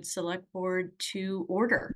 Select Board to order.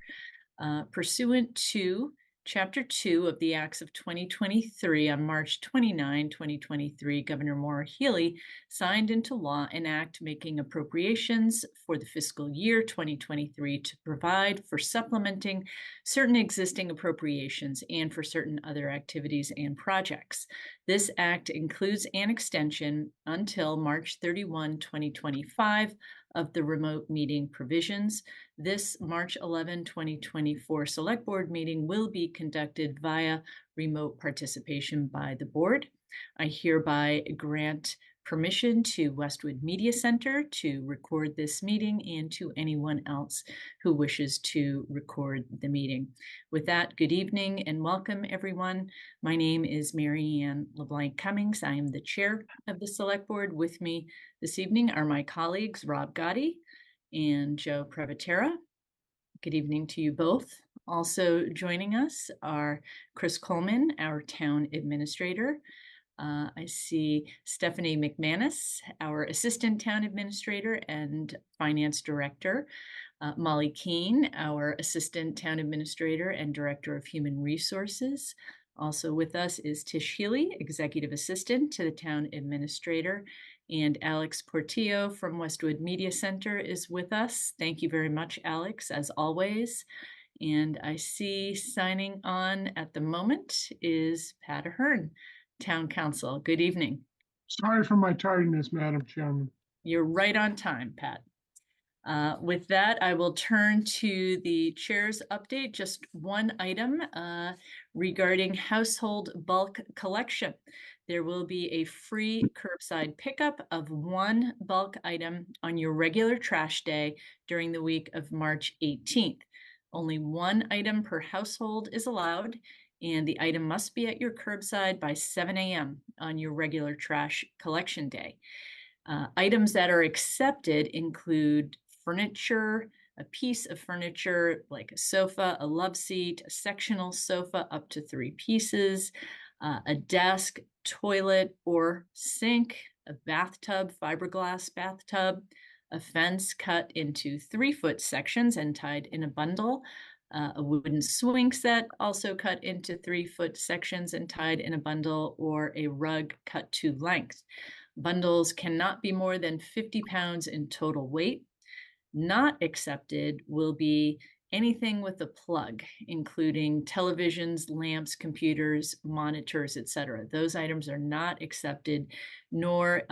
Pursuant to Chapter 2 of the Acts of 2023, on March 29, 2023, Governor Maura Healey signed into law an act making appropriations for the fiscal year 2023 to provide for supplementing certain existing appropriations and for certain other activities and projects. This act includes an extension until March 31, 2025 of the remote meeting provisions. This March 11, 2024 Select Board meeting will be conducted via remote participation by the board. I hereby grant permission to Westwood Media Center to record this meeting and to anyone else who wishes to record the meeting. With that, good evening and welcome everyone. My name is Mary Ann LeBlanc Cummings. I am the chair of the Select Board. With me this evening are my colleagues Rob Gotti and Joe Previtera. Good evening to you both. Also joining us are Chris Coleman, our town administrator. I see Stephanie McManus, our assistant town administrator and finance director. Molly Keene, our assistant town administrator and director of human resources. Also with us is Tish Healy, executive assistant to the town administrator. And Alex Portillo from Westwood Media Center is with us. Thank you very much, Alex, as always. And I see signing on at the moment is Pat Ahern, Town Council. Good evening. Sorry for my tardiness, Madam Chairman. You're right on time, Pat. With that, I will turn to the chair's update. Just one item regarding household bulk collection. There will be a free curbside pickup of one bulk item on your regular trash day during the week of March 18th. Only one item per household is allowed, and the item must be at your curbside by 7 a.m. on your regular trash collection day. Items that are accepted include furniture, a piece of furniture like a sofa, a love seat, a sectional sofa up to 3 pieces, a desk, toilet or sink, a bathtub, fiberglass bathtub, a fence cut into 3-foot sections and tied in a bundle, a wooden swing set also cut into 3-foot sections and tied in a bundle, or a rug cut to length. Bundles cannot be more than 50 pounds in total weight. Not accepted will be anything with a plug, including televisions, lamps, computers, monitors, etc. Those items are not accepted, nor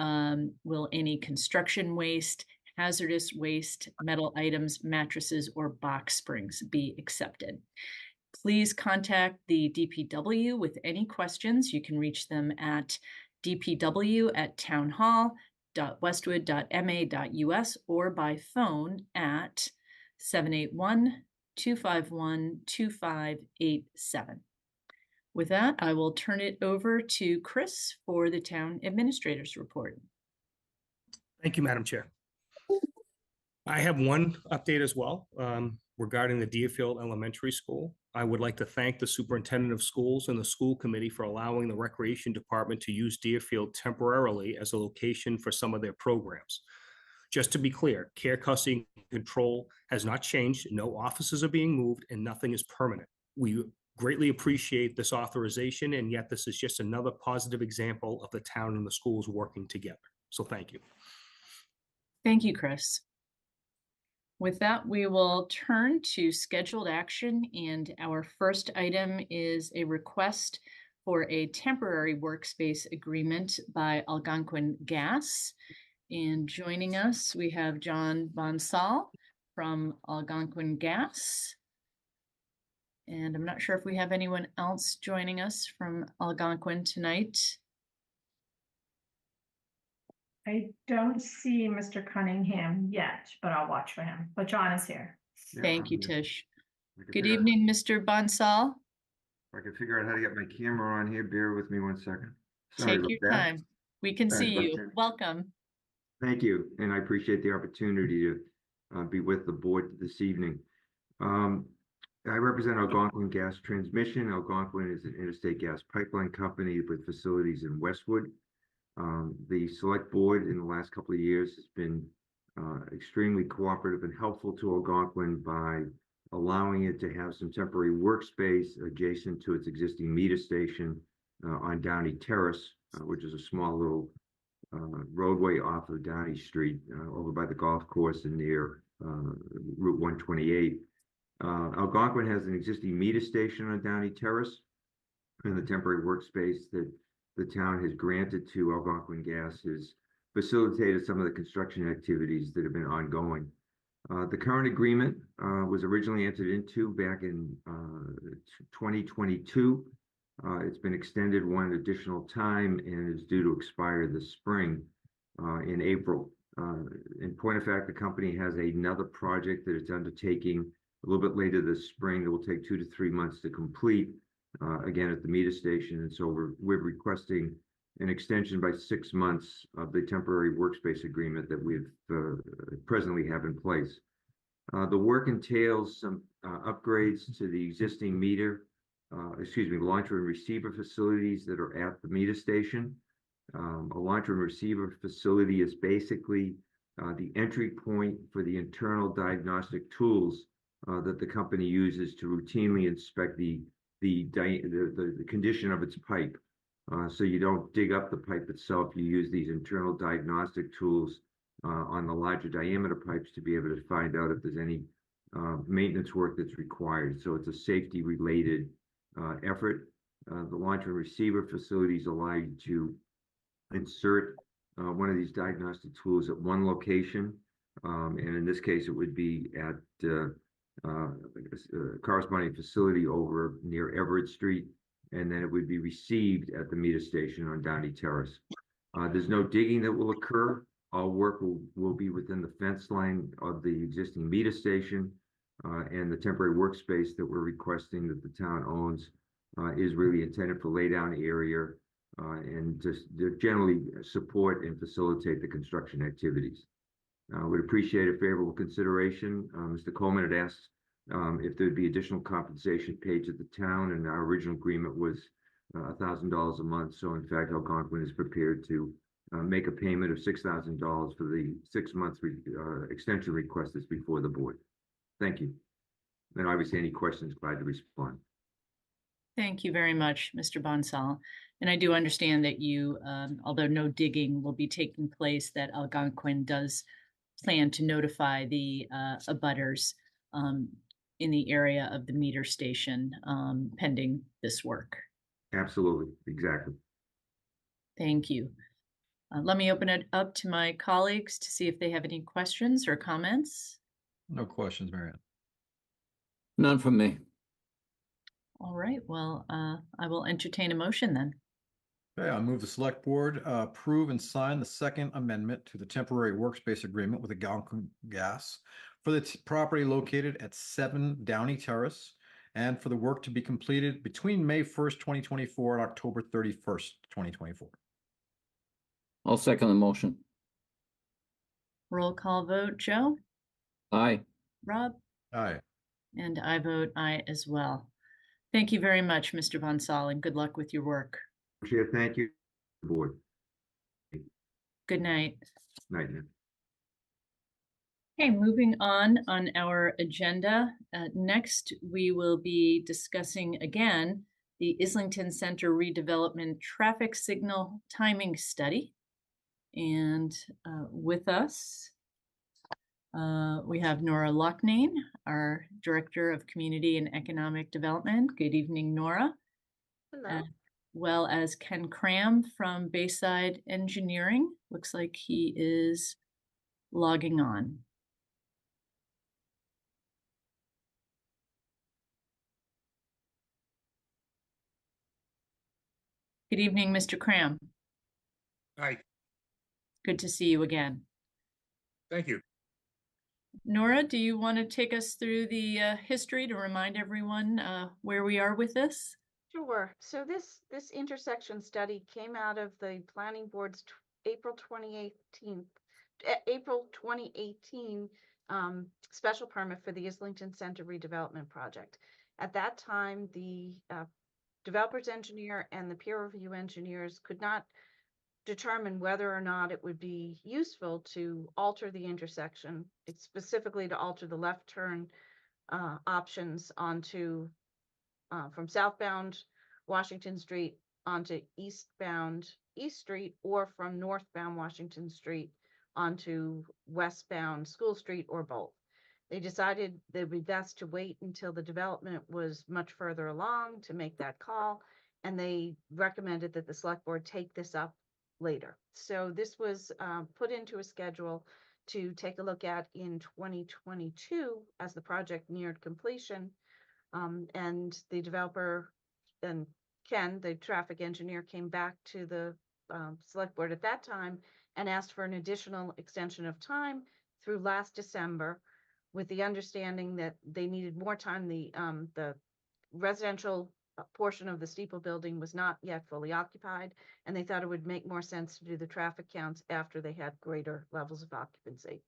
will any construction waste, hazardous waste, metal items, mattresses, or box springs be accepted. Please contact the DPW with any questions. You can reach them at dpw@townhall.westwood.ma.us or by phone at 781-251-2587. With that, I will turn it over to Chris for the town administrator's report. Thank you, Madam Chair. I have one update as well regarding the Deerfield Elementary School. I would like to thank the superintendent of schools and the school committee for allowing the recreation department to use Deerfield temporarily as a location for some of their programs. Just to be clear, care, custody, and control has not changed. No offices are being moved and nothing is permanent. We greatly appreciate this authorization, and yet this is just another positive example of the town and the schools working together. So thank you. Thank you, Chris. With that, we will turn to scheduled action, and our first item is a request for a temporary workspace agreement by Algonquin Gas. And joining us, we have John Bonsall from Algonquin Gas. And I'm not sure if we have anyone else joining us from Algonquin tonight. I don't see Mr. Cunningham yet, but I'll watch for him. But John is here. Yeah, thank you, Tish. Good evening, Mr. Bonsall. If I can figure out how to get my camera on here, bear with me one second. Sorry. Take your time. We can see you. Welcome. Thank you, and I appreciate the opportunity to be with the board this evening. I represent Algonquin Gas Transmission. Algonquin is an interstate gas pipeline company with facilities in Westwood. The select board in the last couple of years has been extremely cooperative and helpful to Algonquin by allowing it to have some temporary workspace adjacent to its existing meter station on Downey Terrace, which is a small little roadway off of Downey Street over by the golf course and near Route 128. Algonquin has an existing meter station on Downey Terrace, and the temporary workspace that the town has granted to Algonquin Gas has facilitated some of the construction activities that have been ongoing. The current agreement was originally entered into back in 2022. It's been extended one additional time and is due to expire this spring in April. In point of fact, the company has another project that it's undertaking a little bit later this spring that will take 2 to 3 months to complete, again at the meter station. And so we're requesting an extension by 6 months of the temporary workspace agreement that we've presently have in place. The work entails some upgrades to the existing launcher and receiver facilities that are at the meter station. A launcher and receiver facility is basically the entry point for the internal diagnostic tools that the company uses to routinely inspect the condition of its pipe. So you don't dig up the pipe itself. You use these internal diagnostic tools on the larger diameter pipes to be able to find out if there's any maintenance work that's required. So it's a safety related effort. The launcher and receiver facilities allow you to insert one of these diagnostic tools at one location. And in this case, it would be at a corresponding facility over near Everett Street, and then it would be received at the meter station on Downey Terrace. There's no digging that will occur. All work will be within the fence line of the existing meter station, and the temporary workspace that we're requesting that the town owns is really intended for laydown area and just to generally support and facilitate the construction activities. Would appreciate a favorable consideration. Mr. Coleman had asked if there'd be additional compensation paid to the town, and our original agreement was $1,000 a month. So in fact, Algonquin is prepared to make a payment of $6,000 for the 6 months extension request that's before the board. Thank you. And obviously any questions, glad to respond. Thank you very much, Mr. Bonsall. And I do understand that you, although no digging will be taking place, that Algonquin does plan to notify the abutters in the area of the meter station pending this work. Absolutely, exactly. Thank you. Let me open it up to my colleagues to see if they have any questions or comments. No questions, Marianne. None from me. All right, well, I will entertain a motion then. Okay, I move the select board approve and sign the second amendment to the temporary workspace agreement with Algonquin Gas for the property located at 7 Downey Terrace and for the work to be completed between May 1st, 2024 and October 31st, 2024. I'll second the motion. Roll call vote, Joe? Aye. Rob? Aye. And I vote aye as well. Thank you very much, Mr. Bonsall, and good luck with your work. Chair, thank you, board. Good night. Night, man. Okay, moving on our agenda. Next, we will be discussing again the Islington Center redevelopment traffic signal timing study. And with us, we have Nora Loughnane, our Director of Community and Economic Development. Good evening, Nora. Hello. As well as Ken Cram from Bayside Engineering. Looks like he is logging on. Good evening, Mr. Cram. Hi, Good to see you again. thank you. Nora, do you want to take us through the history to remind everyone where we are with this? Sure. So this intersection study came out of the planning board's April 2018 special permit for the Islington Center redevelopment project. At that time, the developer's engineer and the peer review engineers could not determine whether or not it would be useful to alter the intersection, it's specifically to alter the left turn options onto from southbound Washington Street onto eastbound East Street, or from northbound Washington Street onto westbound School Street, or both. They decided that it would be best to wait until the development was much further along to make that call, and they recommended that the select board take this up later. So this was put into a schedule to take a look at in 2022 as the project neared completion. And the developer and Ken, the traffic engineer, came back to the select board at that time and asked for an additional extension of time through last December, with the understanding that they needed more time. The residential portion of the steeple building was not yet fully occupied, and they thought it would make more sense to do the traffic counts after they had greater levels of occupancy.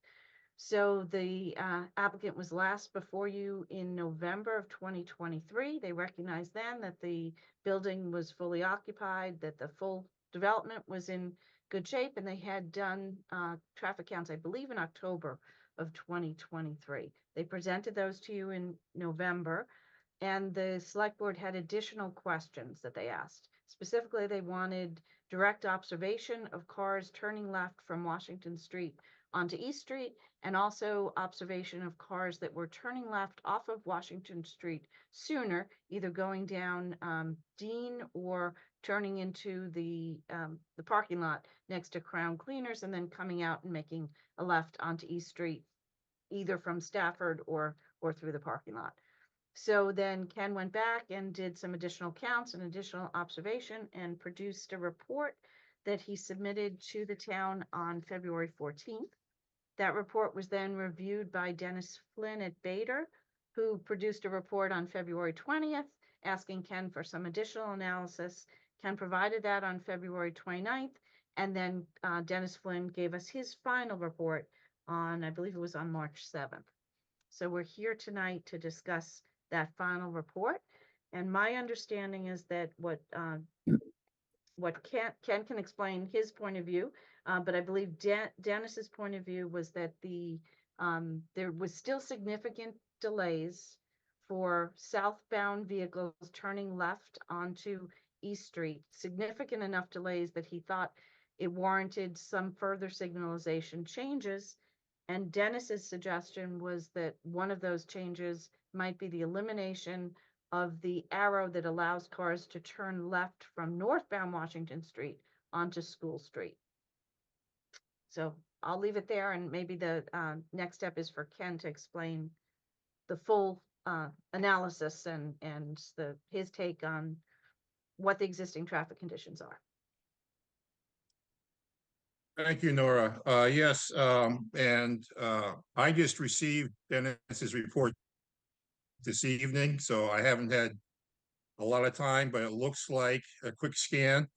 So the applicant was last before you in November of 2023. They recognized then that the building was fully occupied, that the full development was in good shape, and they had done traffic counts, I believe, in October of 2023. They presented those to you in November, and the select board had additional questions that they asked. Specifically, they wanted direct observation of cars turning left from Washington Street onto East Street, and also observation of cars that were turning left off of Washington Street sooner, either going down Dean or turning into the parking lot next to Crown Cleaners, and then coming out and making a left onto East Street, either from Stafford or through the parking lot. So then Ken went back and did some additional counts and additional observation and produced a report that he submitted to the town on February 14th. That report was then reviewed by Dennis Flynn at Bader, who produced a report on February 20th, asking Ken for some additional analysis. Ken provided that on February 29th, and then Dennis Flynn gave us his final report on, I believe it was on March 7th. So we're here tonight to discuss that final report. And my understanding is that what Ken can explain his point of view, but I believe Dennis's point of view was that there was still significant delays for southbound vehicles turning left onto East Street, significant enough delays that he thought it warranted some further signalization changes. And Dennis's suggestion was that one of those changes might be the elimination of the arrow that allows cars to turn left from northbound Washington Street onto School Street. So I'll leave it there, and maybe the next step is for Ken to explain the full analysis and his take on what the existing traffic conditions are. Thank you, Nora. Yes, and I just received Dennis's report this evening, so I haven't had a lot of time, but it looks like a quick scan.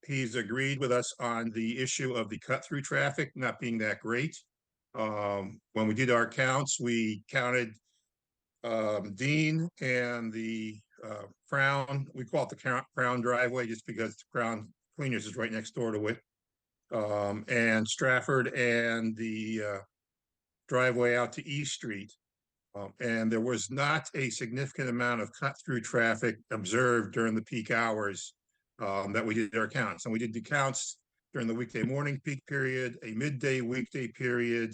He's agreed with us on the issue of the cut-through traffic not being that great. When we did our counts, we counted Dean and the Crown, we call it the Crown driveway just because the Crown Cleaners is right next door to it. And Stratford and the driveway out to East Street. And there was not a significant amount of cut-through traffic observed during the peak hours that we did our counts. And we did the counts during the weekday morning peak period, a midday weekday period,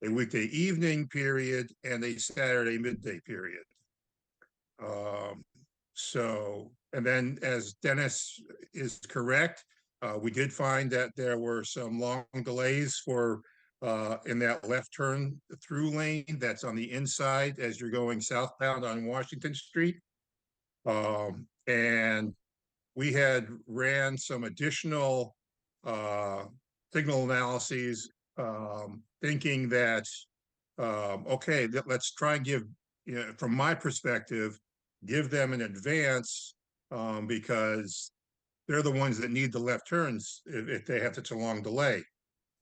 a weekday evening period, and a Saturday midday period. And then as Dennis is correct, we did find that there were some long delays for in that left turn through lane that's on the inside as you're going southbound on Washington Street. And we had ran some additional signal analyses, thinking that, okay, let's try and give, from my perspective, give them an advance because they're the ones that need the left turns if they have such a long delay.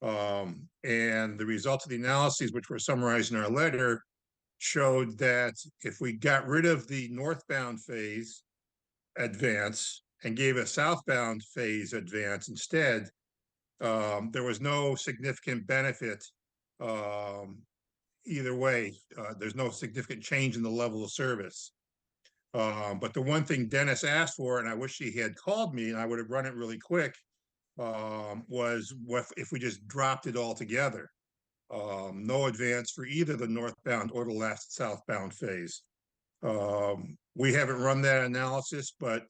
And the results of the analyses, which were summarized in our letter, showed that if we got rid of the northbound phase advance and gave a southbound phase advance instead, there was no significant benefit either way. There's no significant change in the level of service. But the one thing Dennis asked for, and I wish he had called me and I would have run it really quick, was what if we just dropped it all together. No advance for either the northbound or the last southbound phase. We haven't run that analysis, but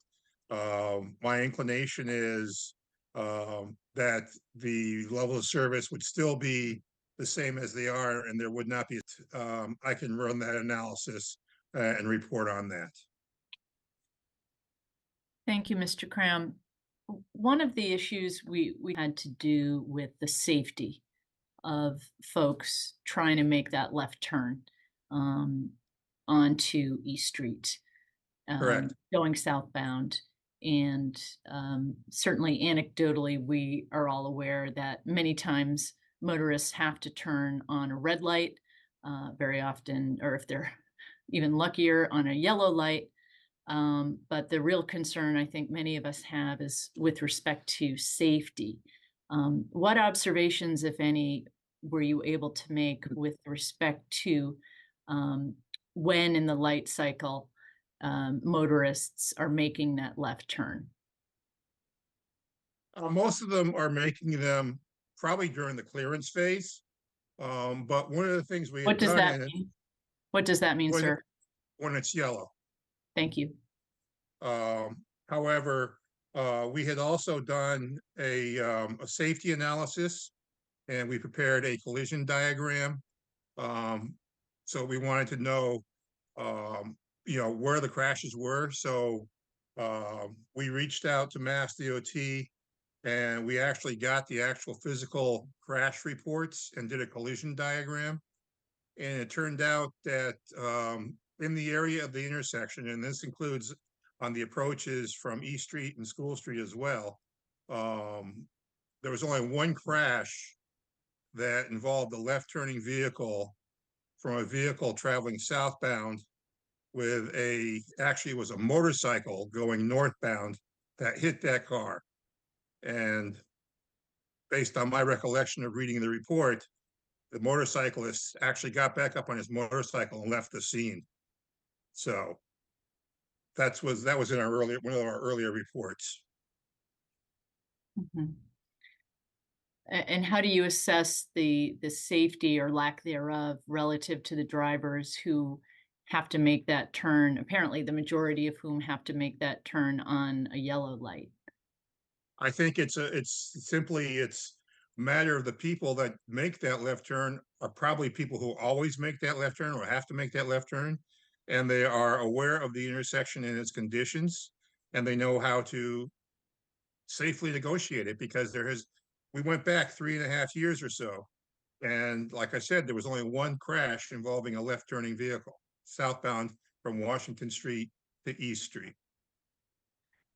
my inclination is that the level of service would still be the same as they are, and there would not be, I can run that analysis and report on that. Thank you, Mr. Cram. One of the issues we had to do with the safety of folks trying to make that left turn onto East Street, Correct. going southbound. And certainly anecdotally, we are all aware that many times motorists have to turn on a red light, very often, or if they're even luckier, on a yellow light. But the real concern I think many of us have is with respect to safety. What observations, if any, were you able to make with respect to when in the light cycle motorists are making that left turn? Most of them are making them probably during the clearance phase. But one of the things we What have does done that mean? What does that mean, sir? When it's yellow. Thank you. However, we had also done a safety analysis, and we prepared a collision diagram. So we wanted to know, where the crashes were. So we reached out to Mass DOT, and we actually got the actual physical crash reports and did a collision diagram. And it turned out that in the area of the intersection, and this includes on the approaches from East Street and School Street as well, there was only one crash that involved a left turning vehicle from a vehicle traveling southbound with actually it was a motorcycle going northbound that hit that car. And based on my recollection of reading the report, the motorcyclist actually got back up on his motorcycle and left the scene. So that was in our one of our earlier reports. Mm-hmm. And how do you assess the safety or lack thereof relative to the drivers who have to make that turn? Apparently, the majority of whom have to make that turn on a yellow light. I think it's simply a matter of the people that make that left turn are probably people who always make that left turn or have to make that left turn, and they are aware of the intersection and its conditions, and they know how to safely negotiate it, because we went back 3.5 years or so, and like I said, there was only one crash involving a left turning vehicle southbound from Washington Street to East Street.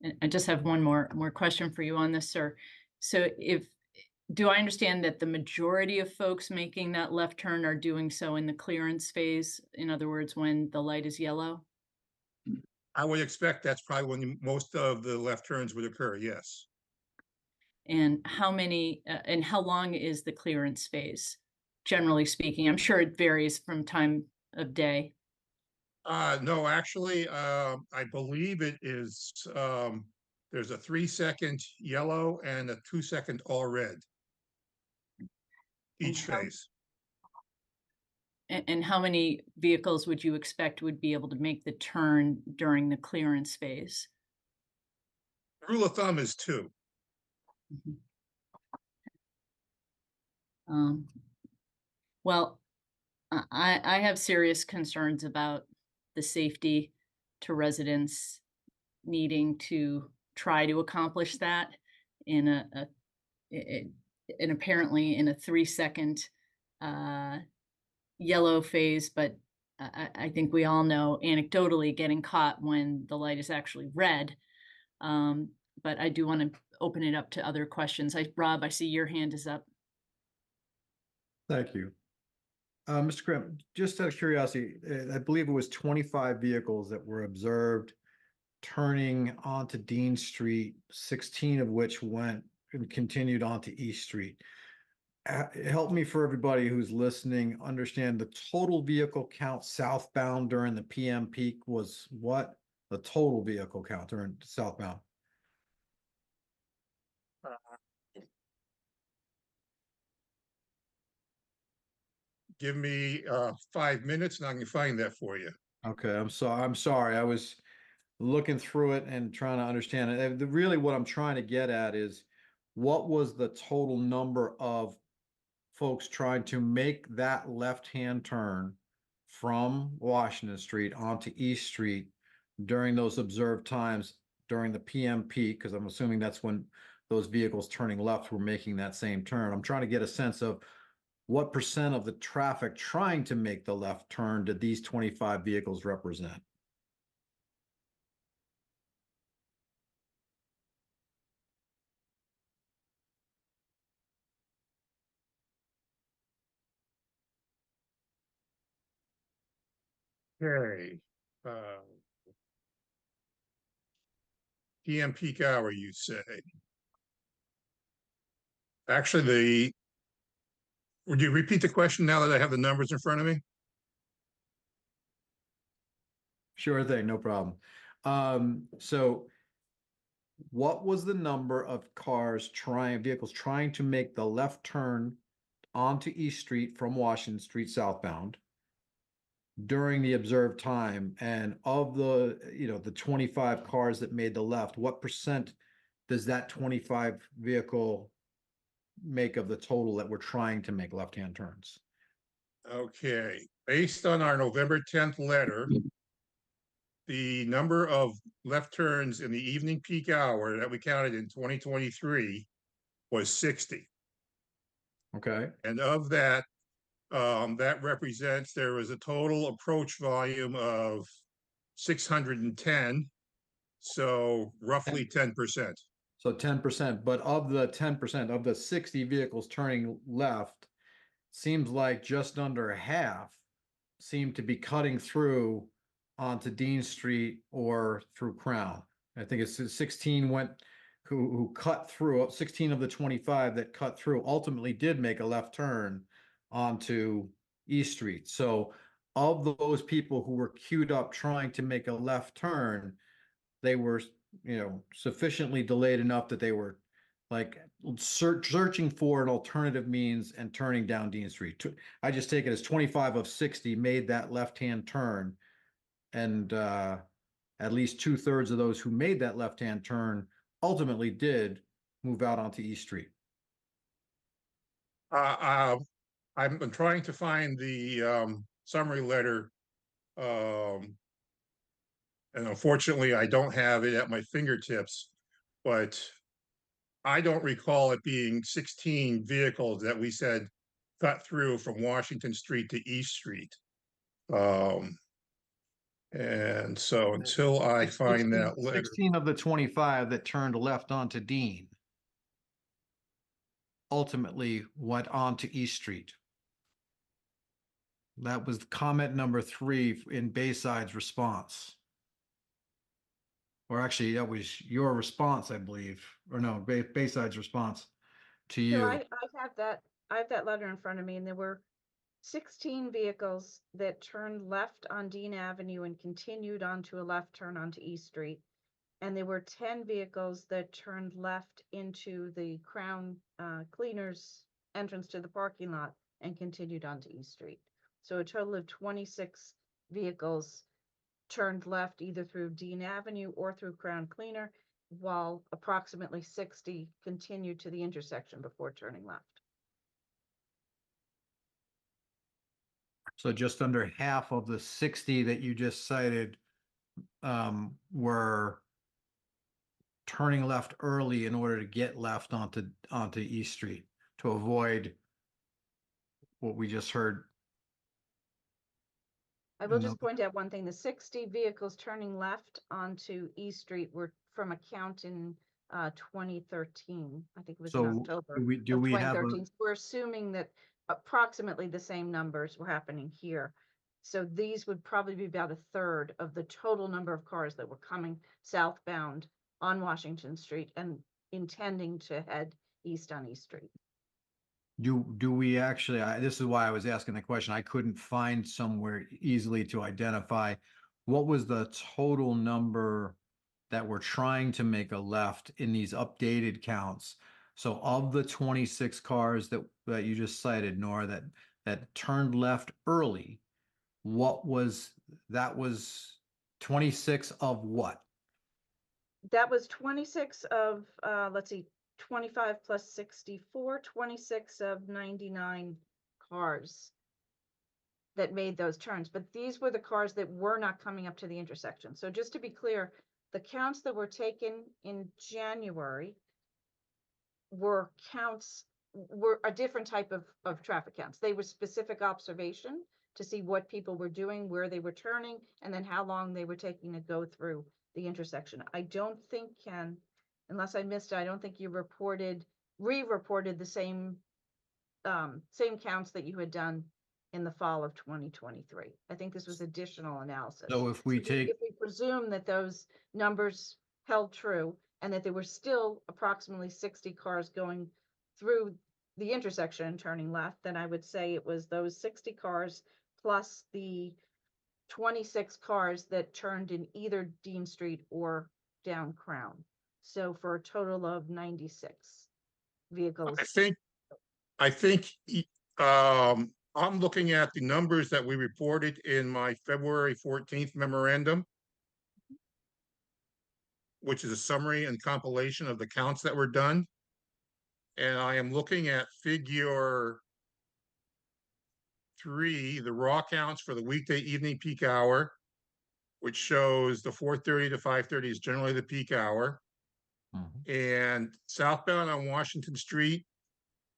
And I just have one more question for you on this, sir. So do I understand that the majority of folks making that left turn are doing so in the clearance phase? In other words, when the light is yellow? I would expect that's probably when most of the left turns would occur, yes. And how many, and how long is the clearance phase, generally speaking? I'm sure it varies from time of day. No, actually, I believe it is, there's a 3-second yellow and a 2-second all red. Each phase. And how many vehicles would you expect would be able to make the turn during the clearance phase? The rule of thumb is 2. Well, I have serious concerns about the safety to residents needing to try to accomplish that in apparently in a 3-second yellow phase, but I think we all know anecdotally getting caught when the light is actually red. But I do want to open it up to other questions. Rob, I see your hand is up. Thank you. Mr. Krim, just out of curiosity, I believe it was 25 vehicles that were observed turning onto Dean Street, 16 of which went and continued onto East Street. Help me, for everybody who's listening, understand the total vehicle count southbound during the PM peak was what? The total vehicle count during southbound. Give me 5 minutes and I can find that for you. Okay, I'm sorry. I was looking through it and trying to understand it. Really what I'm trying to get at is what was the total number of folks trying to make that left-hand turn from Washington Street onto East Street during those observed times during the PM peak, because I'm assuming that's when those vehicles turning left were making that same turn. I'm trying to get a sense of what percent of the traffic trying to make the left turn did these 25 vehicles represent? Okay. PM peak hour, you say? Actually, would you repeat the question now that I have the numbers in front of me? Sure thing, no problem. So what was the number of vehicles trying to make the left turn onto East Street from Washington Street southbound during the observed time? And of the 25 cars that made the left, what percent does that 25 vehicle make of the total that were trying to make left-hand turns? Okay, based on our November 10th letter, the number of left turns in the evening peak hour that we counted in 2023 was 60. Okay. And of that, that represents there was a total approach volume of 610. So roughly 10%. So 10%, but of the 10%, of the 60 vehicles turning left, seems like just under half seem to be cutting through onto Dean Street or through Crown. I think it's 16 who cut through, 16 of the 25 that cut through ultimately did make a left turn onto East Street. So of those people who were queued up trying to make a left turn, they were, sufficiently delayed enough that they were like searching for an alternative means and turning down Dean Street. I just take it as 25 of 60 made that left-hand turn. And at least 2/3 of those who made that left-hand turn ultimately did move out onto East Street. I'm trying to find the summary letter. And unfortunately, I don't have it at my fingertips, but I don't recall it being 16 vehicles that we said cut through from Washington Street to East Street. And so until I find that letter. 16 of the 25 that turned left onto Dean ultimately went on to East Street. That was comment number 3 in Bayside's response. Or actually, that was your response, I believe. Or no, Bayside's response to you. So I have that letter in front of me, and there were 16 vehicles that turned left on Dean Avenue and continued onto a left turn onto East Street. And there were 10 vehicles that turned left into the Crown Cleaners entrance to the parking lot and continued onto East Street. So a total of 26 vehicles turned left either through Dean Avenue or through Crown Cleaner, while approximately 60 continued to the intersection before turning left. So just under half of the 60 that you just cited were turning left early in order to get left onto East Street to avoid what we just heard. I will just point out one thing. The 60 vehicles turning left onto East Street were from a count in 2013. I think it was in October do we have 2013. We're assuming that approximately the same numbers were happening here. So these would probably be about a third of the total number of cars that were coming southbound on Washington Street and intending to head east on East Street. Do we actually, this is why I was asking the question. I couldn't find somewhere easily to identify what was the total number that we're trying to make a left in these updated counts. So of the 26 cars that you just cited, Nora, that turned left early, what was, that was 26 of what? That was 26 of, let's see, 25 plus 64, 26 of 99 cars that made those turns. But these were the cars that were not coming up to the intersection. So just to be clear, the counts that were taken in January were a different type of traffic counts. They were specific observation to see what people were doing, where they were turning, and then how long they were taking to go through the intersection. I don't think, Ken, unless I missed it, I don't think you re-reported the same counts that you had done in the fall of 2023. I think this was additional analysis. So if we presume that those numbers held true and that there were still approximately 60 cars going through the intersection and turning left, then I would say it was those 60 cars plus the 26 cars that turned in either Dean Street or down Crown. So for a total of 96 vehicles. I think I'm looking at the numbers that we reported in my February 14th memorandum, which is a summary and compilation of the counts that were done. And I am looking at figure 3, the raw counts for the weekday evening peak hour, which shows the 4:30 to 5:30 is generally the peak hour. And southbound on Washington Street,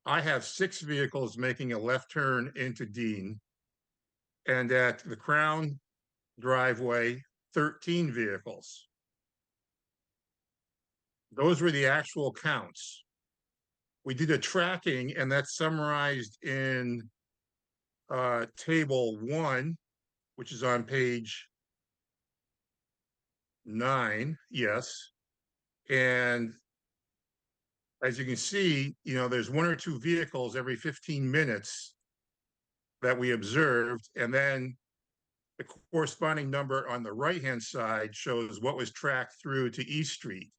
I have 6 vehicles making a left turn into Dean. And at the Crown driveway, 13 vehicles. Those were the actual counts. We did a tracking, and that's summarized in table 1, which is on page 9. Yes. And as you can see, there's 1 or 2 vehicles every 15 minutes that we observed. And then the corresponding number on the right-hand side shows what was tracked through to East Street.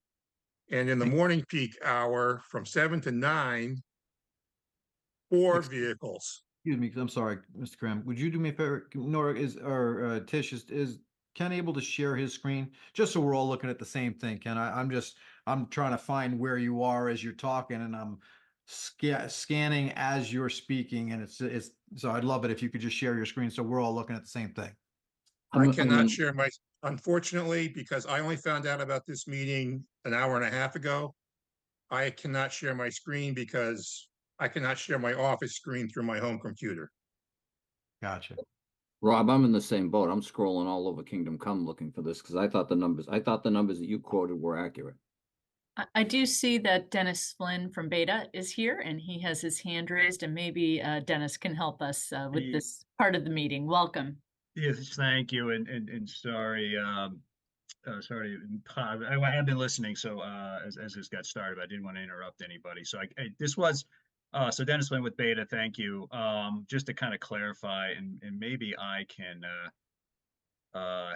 And in the morning peak hour from 7 to 9, 4 vehicles. Excuse me, I'm sorry, Mr. Cram. Would you do me a favor? Nora Tish, is Ken able to share his screen? Just so we're all looking at the same thing, Ken. I'm trying to find where you are as you're talking, and I'm scanning as you're speaking, and it's so I'd love it if you could just share your screen so we're all looking at the same thing. I cannot share unfortunately, because I only found out about this meeting an hour and a half ago. I cannot share my screen because I cannot share my office screen through my home computer. Gotcha. Rob, I'm in the same boat. I'm scrolling all over Kingdom Come looking for this because I thought the numbers that you quoted were accurate. I do see that Dennis Flynn from Beta is here, and he has his hand raised, and maybe Dennis can help us with this part of the meeting. Welcome. Yes, thank you, and sorry, sorry, I have been listening. So as this got started, I didn't want to interrupt anybody. So this was so Dennis Flynn with Beta. Thank you. Just to kind of clarify, and maybe I can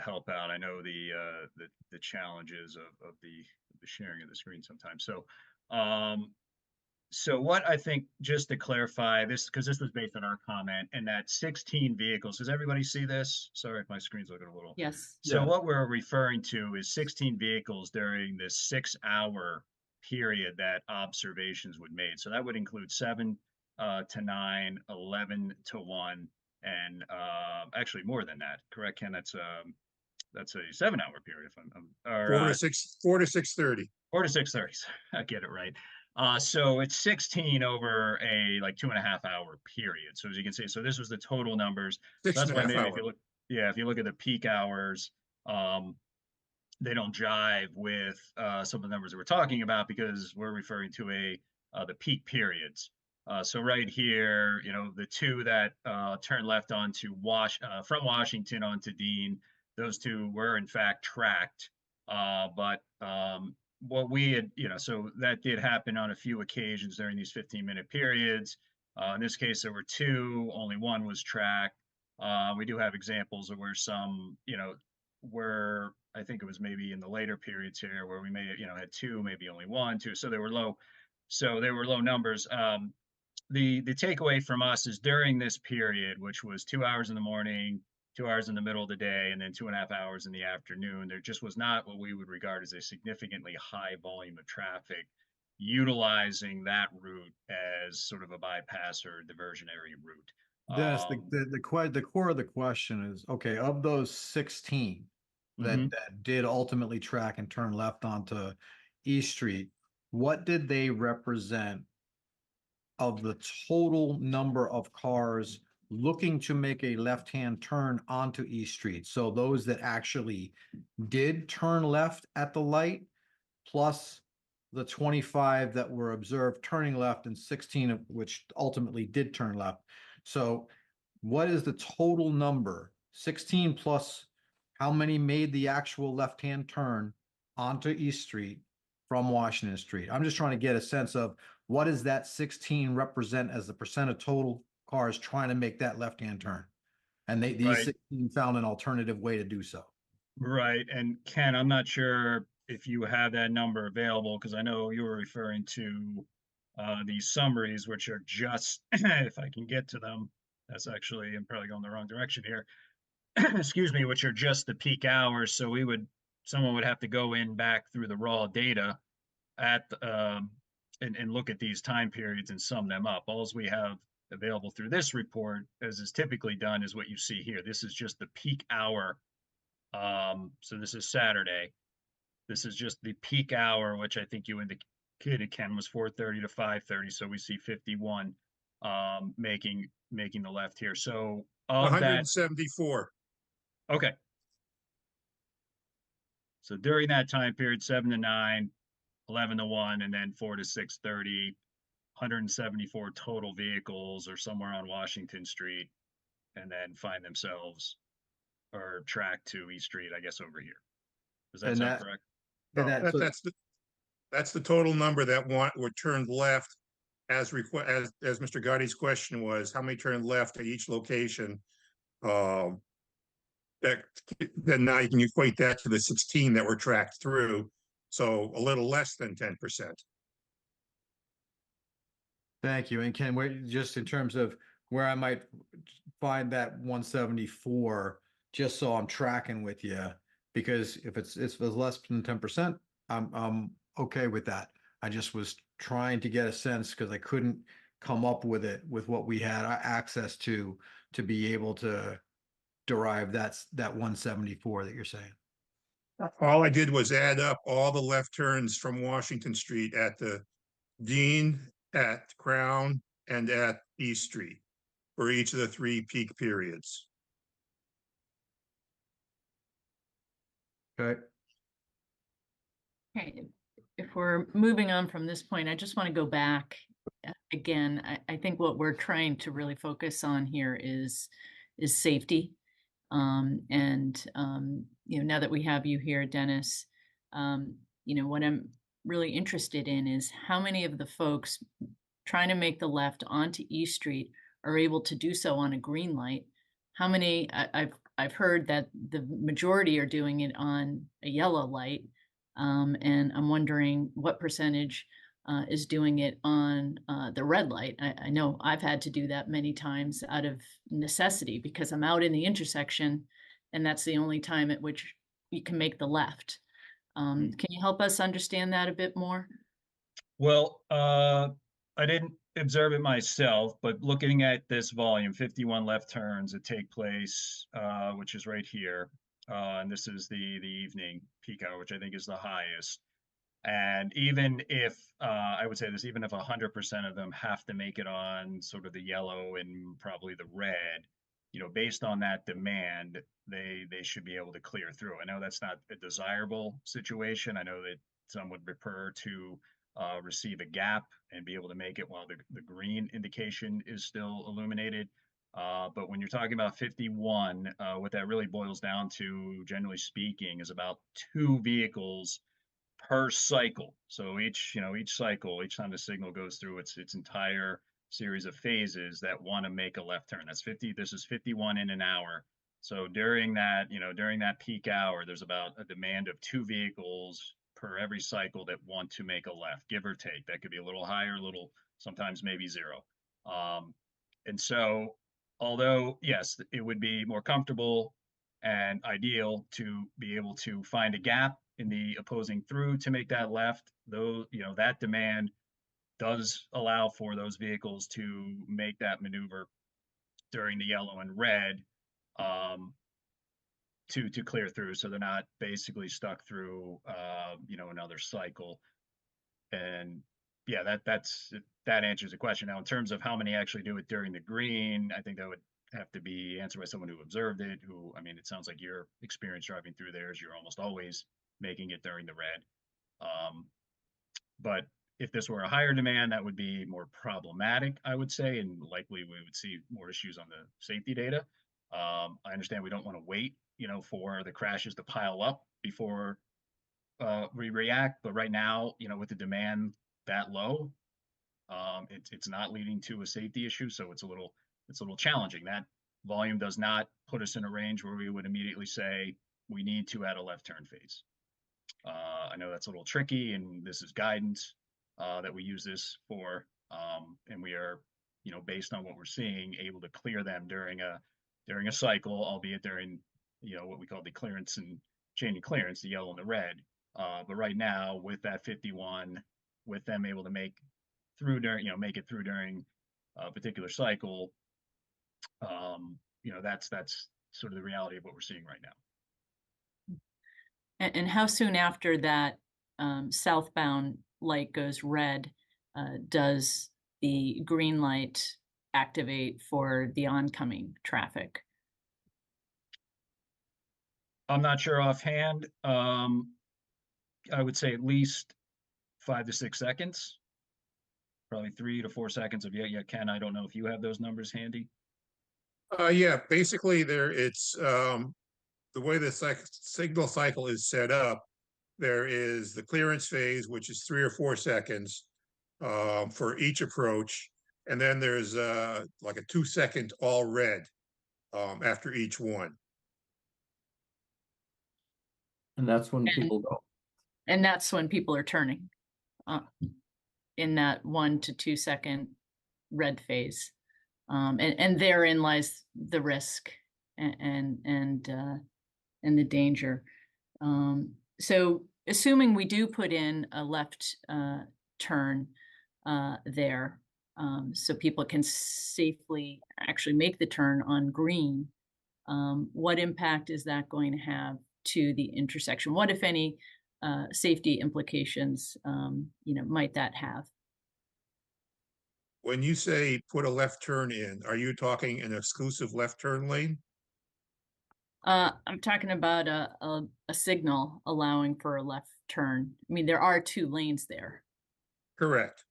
help out. I know the challenges of the sharing of the screen sometimes. So so what I think, just to clarify this, because this was based on our comment, and that 16 vehicles, does everybody see this? Sorry if my screen's looking a little. Yes. So what we're referring to is 16 vehicles during this 6-hour period that observations would made. So that would include 7 to 9, 11 to 1, and actually more than that. Correct, Ken? That's a 7-hour period. If I'm 4 to 6:30. 4 to 6:30. I get it right. So it's 16 over a 2.5 hour period. So as you can see, so this was the total numbers. So that's why maybe if you look at the peak hours, they don't jive with some of the numbers that we're talking about because we're referring to the peak periods. So right here, the two that turn left onto from Washington onto Dean, those two were in fact tracked. But what we had, so that did happen on a few occasions during these 15-minute periods. In this case, there were two, only one was tracked. We do have examples of where some, where I think it was maybe in the later periods here where we may, had two, maybe only one, two. So they were low. So they were low numbers. The takeaway from us is during this period, which was 2 hours in the morning, 2 hours in the middle of the day, and then 2.5 hours in the afternoon, there just was not what we would regard as a significantly high volume of traffic utilizing that route as sort of a bypass or diversionary route. Dennis, the core of the question is, okay, of those 16 that did ultimately track and turn left onto East Street, what did they represent of the total number of cars looking to make a left-hand turn onto East Street? So those that actually did turn left at the light, plus the 25 that were observed turning left and 16 of which ultimately did turn left. So what is the total number? 16 plus how many made the actual left-hand turn onto East Street from Washington Street? I'm just trying to get a sense of what does that 16 represent as the percent of total cars trying to make that left-hand turn? And these 16 found an alternative way to do so. Right. And Ken, I'm not sure if you have that number available, because I know you were referring to these summaries, which are just, if I can get to them, that's actually, I'm probably going the wrong direction here. Excuse me, which are just the peak hours. So someone would have to go in back through the raw data and look at these time periods and sum them up. All we have available through this report, as is typically done, is what you see here. This is just the peak hour. So this is Saturday. This is just the peak hour, which I think you indicated, Ken, was 4:30 to 5:30. So we see 51 making the left here. So of 174. Okay. So during that time period, 7 to 9, 11 to 1, and then 4 to 6:30, 174 total vehicles are somewhere on Washington Street, and then find themselves or tracked to East Street, I guess, over here. Does that sound correct? That's the total number that were turned left as Mr. Gotti's question was, how many turned left at each location? Then now you can equate that to the 16 that were tracked through. So a little less than 10%. Thank you. And Ken, just in terms of where I might find that 174, just so I'm tracking with you, because if it's less than 10%, I'm okay with that. I just was trying to get a sense because I couldn't come up with it with what we had access to be able to derive that 174 that you're saying. All I did was add up all the left turns from Washington Street at the Dean, at Crown, and at East Street for each of the 3 peak periods. Okay. Okay, if we're moving on from this point, I just want to go back again. I think what we're trying to really focus on here is safety. Now that we have you here, Dennis, what I'm really interested in is how many of the folks trying to make the left onto East Street are able to do so on a green light. How many, I've heard that the majority are doing it on a yellow light. And I'm wondering what percentage is doing it on the red light. I know I've had to do that many times out of necessity because I'm out in the intersection and that's the only time at which you can make the left. Can you help us understand that a bit more? Well, I didn't observe it myself, but looking at this volume, 51 left turns that take place, which is right here. And this is the evening peak hour, which I think is the highest. And even if, I would say this, even if 100% of them have to make it on sort of the yellow and probably the red, based on that demand, they should be able to clear through. I know that's not a desirable situation. I know that some would prefer to receive a gap and be able to make it while the green indication is still illuminated. But when you're talking about 51, what that really boils down to, generally speaking, is about 2 vehicles per cycle. So each cycle, each time the signal goes through its entire series of phases that want to make a left turn. That's 50. This is 51 in an hour. So during that peak hour, there's about a demand of 2 vehicles per every cycle that want to make a left, give or take. That could be a little higher, a little, sometimes maybe 0. And so, although yes, it would be more comfortable and ideal to be able to find a gap in the opposing through to make that left, though, that demand does allow for those vehicles to make that maneuver during the yellow and red, to clear through, so they're not basically stuck through another cycle. And yeah, that answers the question. Now, in terms of how many actually do it during the green, I think that would have to be answered by someone who observed it, who, I mean, it sounds like your experience driving through there is you're almost always making it during the red. But if this were a higher demand, that would be more problematic, I would say, and likely we would see more issues on the safety data. I understand we don't want to wait, for the crashes to pile up before we react, but right now, with the demand that low, it's not leading to a safety issue, so it's a little challenging. That volume does not put us in a range where we would immediately say we need to add a left turn phase. I know that's a little tricky, and this is guidance that we use this for, and we are, based on what we're seeing, able to clear them during a cycle, albeit during what we call the clearance and chain of clearance, the yellow and the red. But right now, with that 51, with them able to make it through during a particular cycle, that's sort of the reality of what we're seeing right now. And how soon after that southbound light goes red does the green light activate for the oncoming traffic? I'm not sure offhand. I would say at least 5 to 6 seconds, probably 3 to 4 seconds of yeah, Ken, I don't know if you have those numbers handy. Yeah, basically it's the way the signal cycle is set up. There is the clearance phase, which is 3 or 4 seconds for each approach, and then there's like a 2-second all red after each one. And that's when people go. And that's when people are turning in that 1 to 2 second red phase. And therein lies the risk and the danger. So assuming we do put in a left turn there, so people can safely actually make the turn on green, what impact is that going to have to the intersection? What, if any, safety implications, might that have? When you say put a left turn in, are you talking an exclusive left turn lane? I'm talking about a signal allowing for a left turn. I mean, there are 2 lanes there. Correct.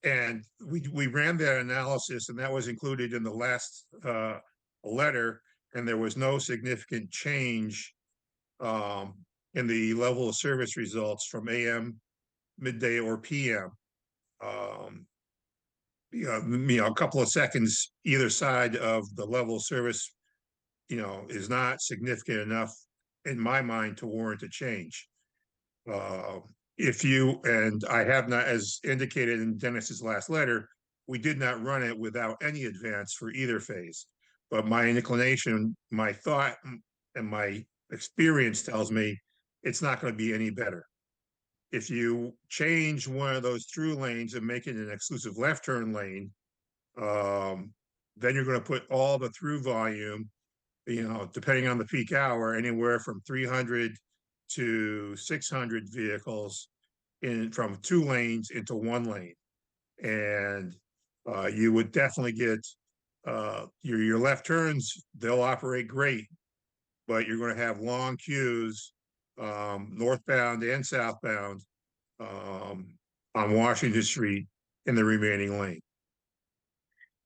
And we ran that analysis, and that was included in the last letter, and there was no significant change in the level of service results from AM, midday, or PM. A couple of seconds either side of the level of service, is not significant enough in my mind to warrant a change. And I have not, as indicated in Dennis's last letter, we did not run it without any advance for either phase. But my inclination, my thought, and my experience tells me it's not going to be any better. If you change one of those through lanes and make it an exclusive left turn lane, then you're going to put all the through volume, depending on the peak hour, anywhere from 300 to 600 vehicles from 2 lanes into 1 lane. And you would definitely get your left turns, they'll operate great, but you're going to have long queues, northbound and southbound, on Washington Street in the remaining lane.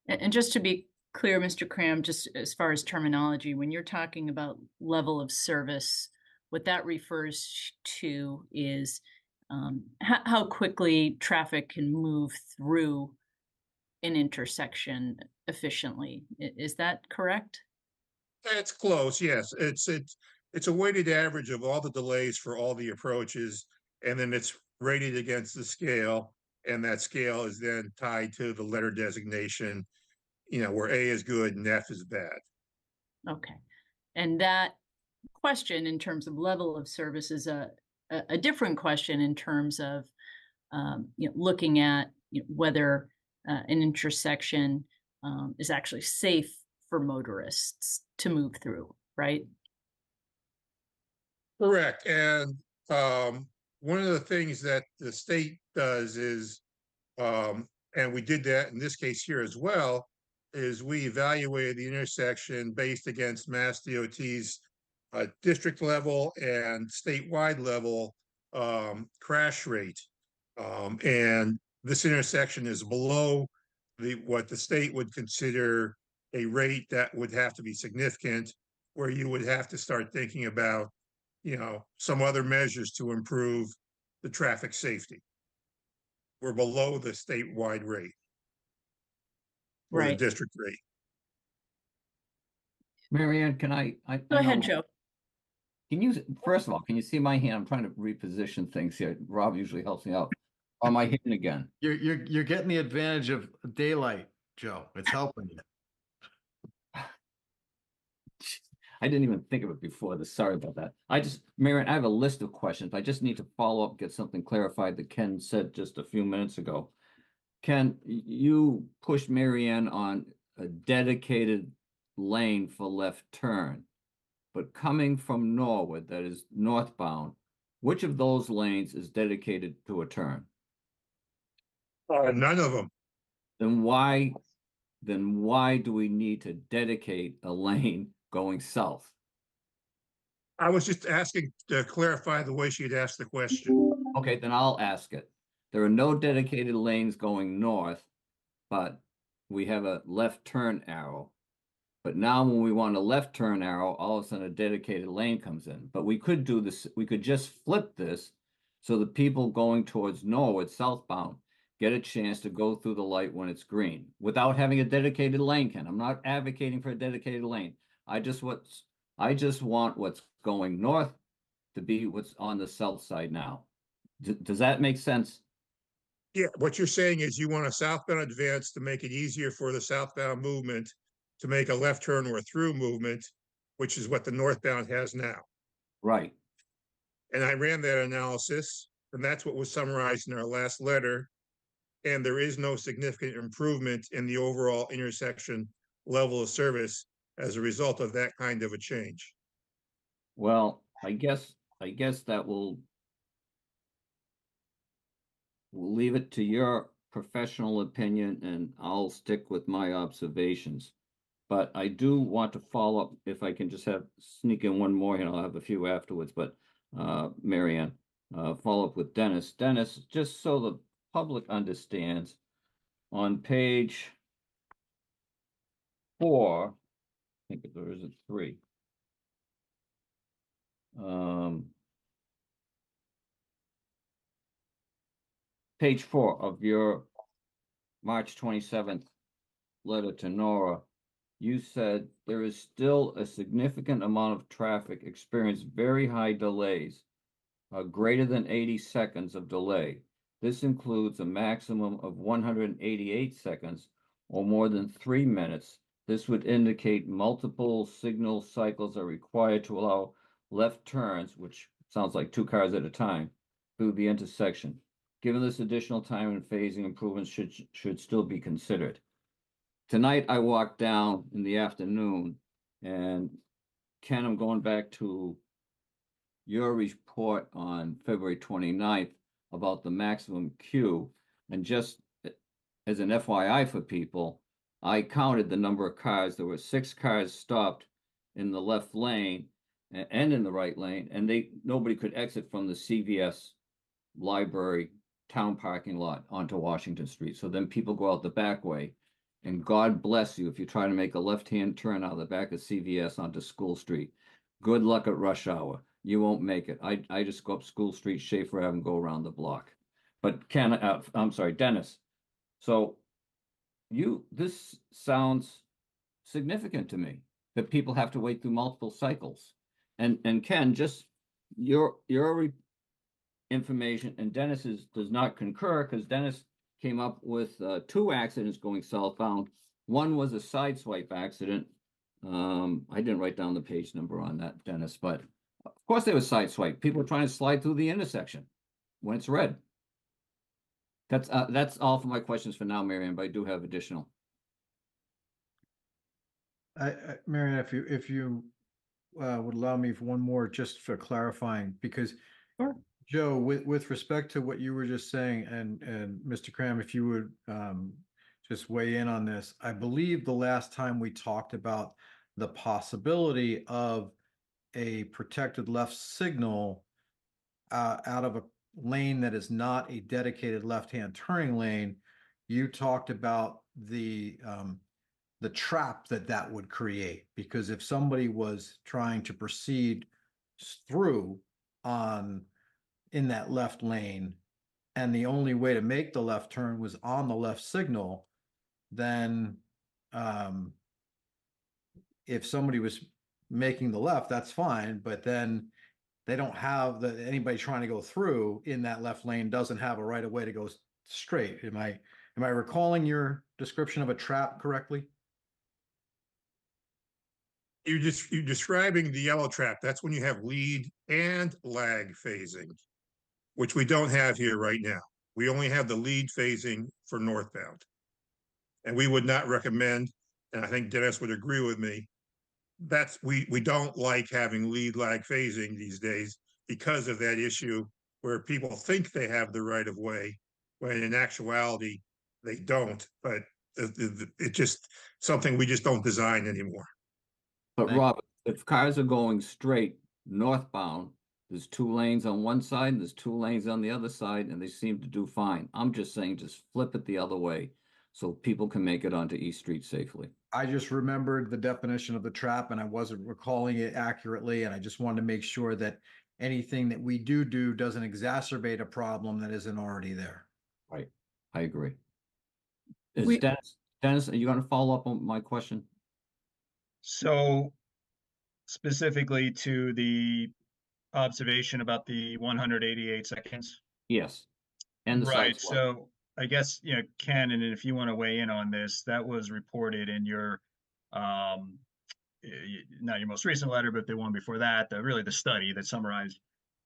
And just to be clear, Mr. Cram, just as far as terminology, when you're talking about level of service, what that refers to is how quickly traffic can move through an intersection efficiently. Is that correct? It's close, yes. It's a weighted average of all the delays for all the approaches, and then it's rated against the scale, and that scale is then tied to the letter designation, where A is good and F is bad. Okay. And that question in terms of level of service is a different question in terms of looking at whether an intersection is actually safe for motorists to move through, right? Correct. And one of the things that the state does is, and we did that in this case here as well, is we evaluated the intersection based against Mass DOT's district level and statewide level crash rate. And this intersection is below what the state would consider a rate that would have to be significant, where you would have to start thinking about, some other measures to improve the traffic safety. We're below the statewide rate. Or the Right. district rate. Mary Ann, can I Go ahead, Joe. Can you, first of all, can you see my hand? I'm trying to reposition things here. Rob usually helps me out. On my hand again. You're getting the advantage of daylight, Joe. It's helping you. I didn't even think of it before this. Sorry about that. Mary Ann, I have a list of questions. I just need to follow up, get something clarified that Ken said just a few minutes ago. Ken, you pushed Mary Ann on a dedicated lane for left turn, but coming from Norwood, that is northbound, which of those lanes is dedicated to a turn? None of them. Then why do we need to dedicate a lane going south? I was just asking to clarify the way she'd asked the question. Okay, then I'll ask it. There are no dedicated lanes going north, but we have a left turn arrow. But now when we want a left turn arrow, all of a sudden a dedicated lane comes in. But we could do this, we could just flip this so the people going towards Norwood southbound get a chance to go through the light when it's green without having a dedicated lane, Ken. I'm not advocating for a dedicated lane. I just want what's going north to be what's on the south side now. Does that make sense? Yeah, what you're saying is you want a southbound advance to make it easier for the southbound movement to make a left turn or a through movement, which is what the northbound has now. Right. And I ran that analysis, and that's what was summarized in our last letter. And there is no significant improvement in the overall intersection level of service as a result of that kind of a change. Well, I guess that we'll leave it to your professional opinion, and I'll stick with my observations. But I do want to follow up, if I can just sneak in one more, and I'll have a few afterwards, but Mary Ann, follow up with Dennis. Dennis, just so the public understands, on page 4, I think there isn't 3. Page 4 of your March 27th letter to Nora, you said there is still a significant amount of traffic experience very high delays, greater than 80 seconds of delay. This includes a maximum of 188 seconds or more than 3 minutes. This would indicate multiple signal cycles are required to allow left turns, which sounds like 2 cars at a time, through the intersection. Given this additional time and phasing, improvements should still be considered. Tonight, I walked down in the afternoon, and Ken, I'm going back to your report on February 29th about the maximum queue. And just as an FYI for people, I counted the number of cars. There were 6 cars stopped in the left lane and in the right lane, and nobody could exit from the CVS library, town parking lot onto Washington Street. So then people go out the back way. And God bless you if you try to make a left-hand turn out of the back of CVS onto School Street. Good luck at rush hour. You won't make it. I just go up School Street, Schaefer Ave, and go around the block. But I'm sorry, Dennis. So this sounds significant to me that people have to wait through multiple cycles. And Ken, just your information, and Dennis does not concur because Dennis came up with 2 accidents going southbound. One was a sideswipe accident. I didn't write down the page number on that, Dennis, but of course there was sideswipe. People were trying to slide through the intersection when it's red. That's all for my questions for now, Marianne, but I do have additional. Marianne, if you would allow me for one more, just for clarifying, because Sure. Joe, with respect to what you were just saying, and Mr. Cram, if you would just weigh in on this, I believe the last time we talked about the possibility of a protected left signal out of a lane that is not a dedicated left-hand turning lane, you talked about the trap that would create, because if somebody was trying to proceed through in that left lane, and the only way to make the left turn was on the left signal, then if somebody was making the left, that's fine, but then they don't have anybody trying to go through in that left lane doesn't have a right of way to go straight. Am I recalling your description of a trap correctly? You're describing the yellow trap. That's when you have lead and lag phasing, which we don't have here right now. We only have the lead phasing for northbound. And we would not recommend, and I think Dennis would agree with me, we don't like having lead lag phasing these days because of that issue where people think they have the right of way when in actuality they don't. But it's just something we just don't design anymore. But Robert, if cars are going straight northbound, there's 2 lanes on one side, there's 2 lanes on the other side, and they seem to do fine. I'm just saying, just flip it the other way so people can make it onto East Street safely. I just remembered the definition of the trap and I wasn't recalling it accurately. And I just wanted to make sure that anything that we do doesn't exacerbate a problem that isn't already there. Right. I agree. Dennis, are you going to follow up on my question? So specifically to the observation about the 188 seconds. Yes. And the Right. sideswipe. So I guess, Ken, and if you want to weigh in on this, that was reported in your, not your most recent letter, but the one before that, really the study that summarized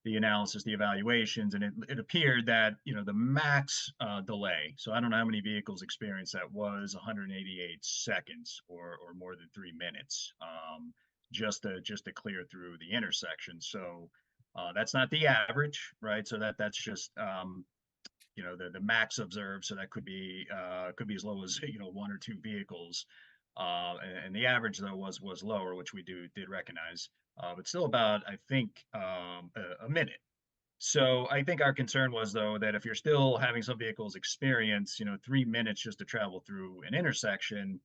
the analysis, the evaluations, and it appeared that, the max delay, so I don't know how many vehicles experienced that, was 188 seconds or more than 3 minutes, just to clear through the intersection. So that's not the average, right? So that's just, the max observed. So that could be as low as 1 or 2 vehicles, and the average though was lower, which we did recognize, but still about, I think, a minute. So I think our concern was though that if you're still having some vehicles experience 3 minutes just to travel through an intersection,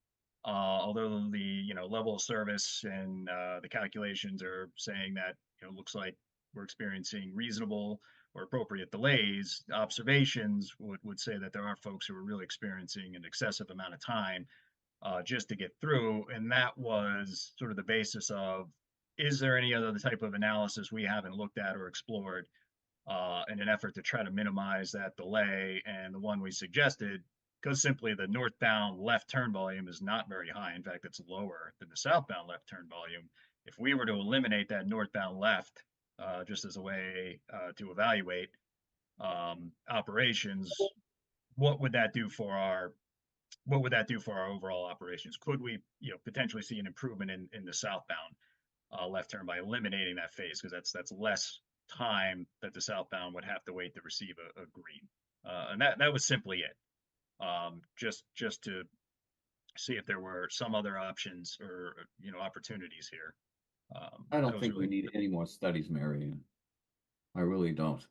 although the level of service and the calculations are saying that looks like we're experiencing reasonable or appropriate delays, observations would say that there are folks who are really experiencing an excessive amount of time just to get through. And that was sort of the basis of, is there any other type of analysis we haven't looked at or explored in an effort to try to minimize that delay? And the one we suggested, because simply the northbound left turn volume is not very high. In fact, it's lower than the southbound left turn volume. If we were to eliminate that northbound left, just as a way to evaluate operations, what would that do for our overall operations? Could we potentially see an improvement in the southbound left turn by eliminating that phase, because that's less time that the southbound would have to wait to receive a green, and that was simply it, just to see if there were some other options or opportunities here. I don't think we need any more studies, Marianne. I really don't.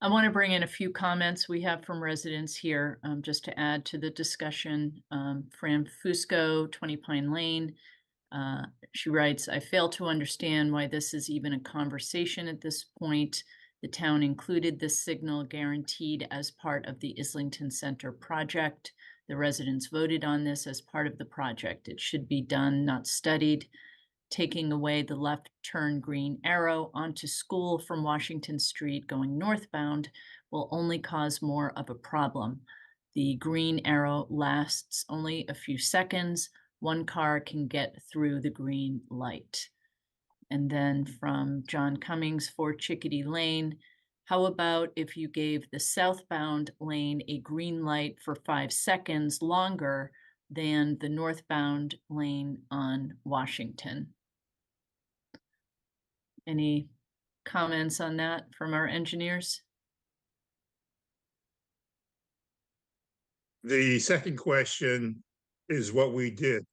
I want to bring in a few comments we have from residents here, just to add to the discussion. Fran Fusco, 20 Pine Lane. She writes, I fail to understand why this is even a conversation at this point. The town included this signal guaranteed as part of the Islington Center project. The residents voted on this as part of the project. It should be done, not studied. Taking away the left turn green arrow onto School from Washington Street going northbound will only cause more of a problem. The green arrow lasts only a few seconds. One car can get through the green light. And then from John Cummings, 4 Chickadee Lane, how about if you gave the southbound lane a green light for 5 seconds longer than the northbound lane on Washington? Any comments on that from our engineers? The second question is what we did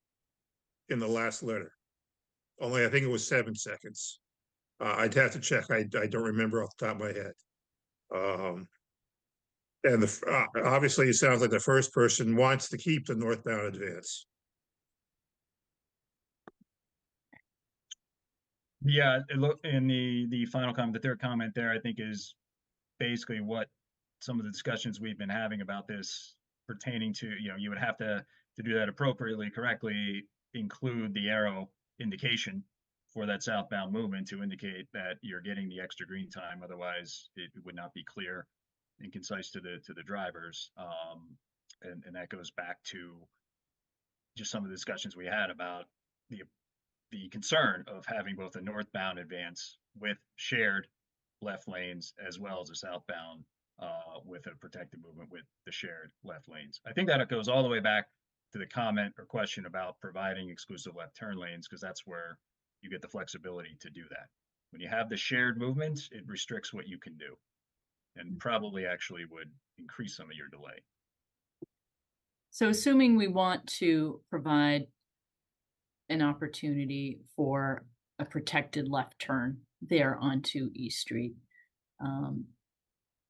in the last letter. Only I think it was 7 seconds. I'd have to check. I don't remember off the top of my head. And obviously, it sounds like the first person wants to keep the northbound advance. Yeah, look in the final comment, the third comment there, I think is basically what some of the discussions we've been having about this pertaining to, you would have to do that appropriately, correctly, include the arrow indication for that southbound movement to indicate that you're getting the extra green time. Otherwise, it would not be clear and concise to the drivers. And that goes back to just some of the discussions we had about the concern of having both a northbound advance with shared left lanes as well as a southbound with a protected movement with the shared left lanes. I think that it goes all the way back to the comment or question about providing exclusive left turn lanes, because that's where you get the flexibility to do that. When you have the shared movements, it restricts what you can do and probably actually would increase some of your delay. So assuming we want to provide an opportunity for a protected left turn there onto East Street,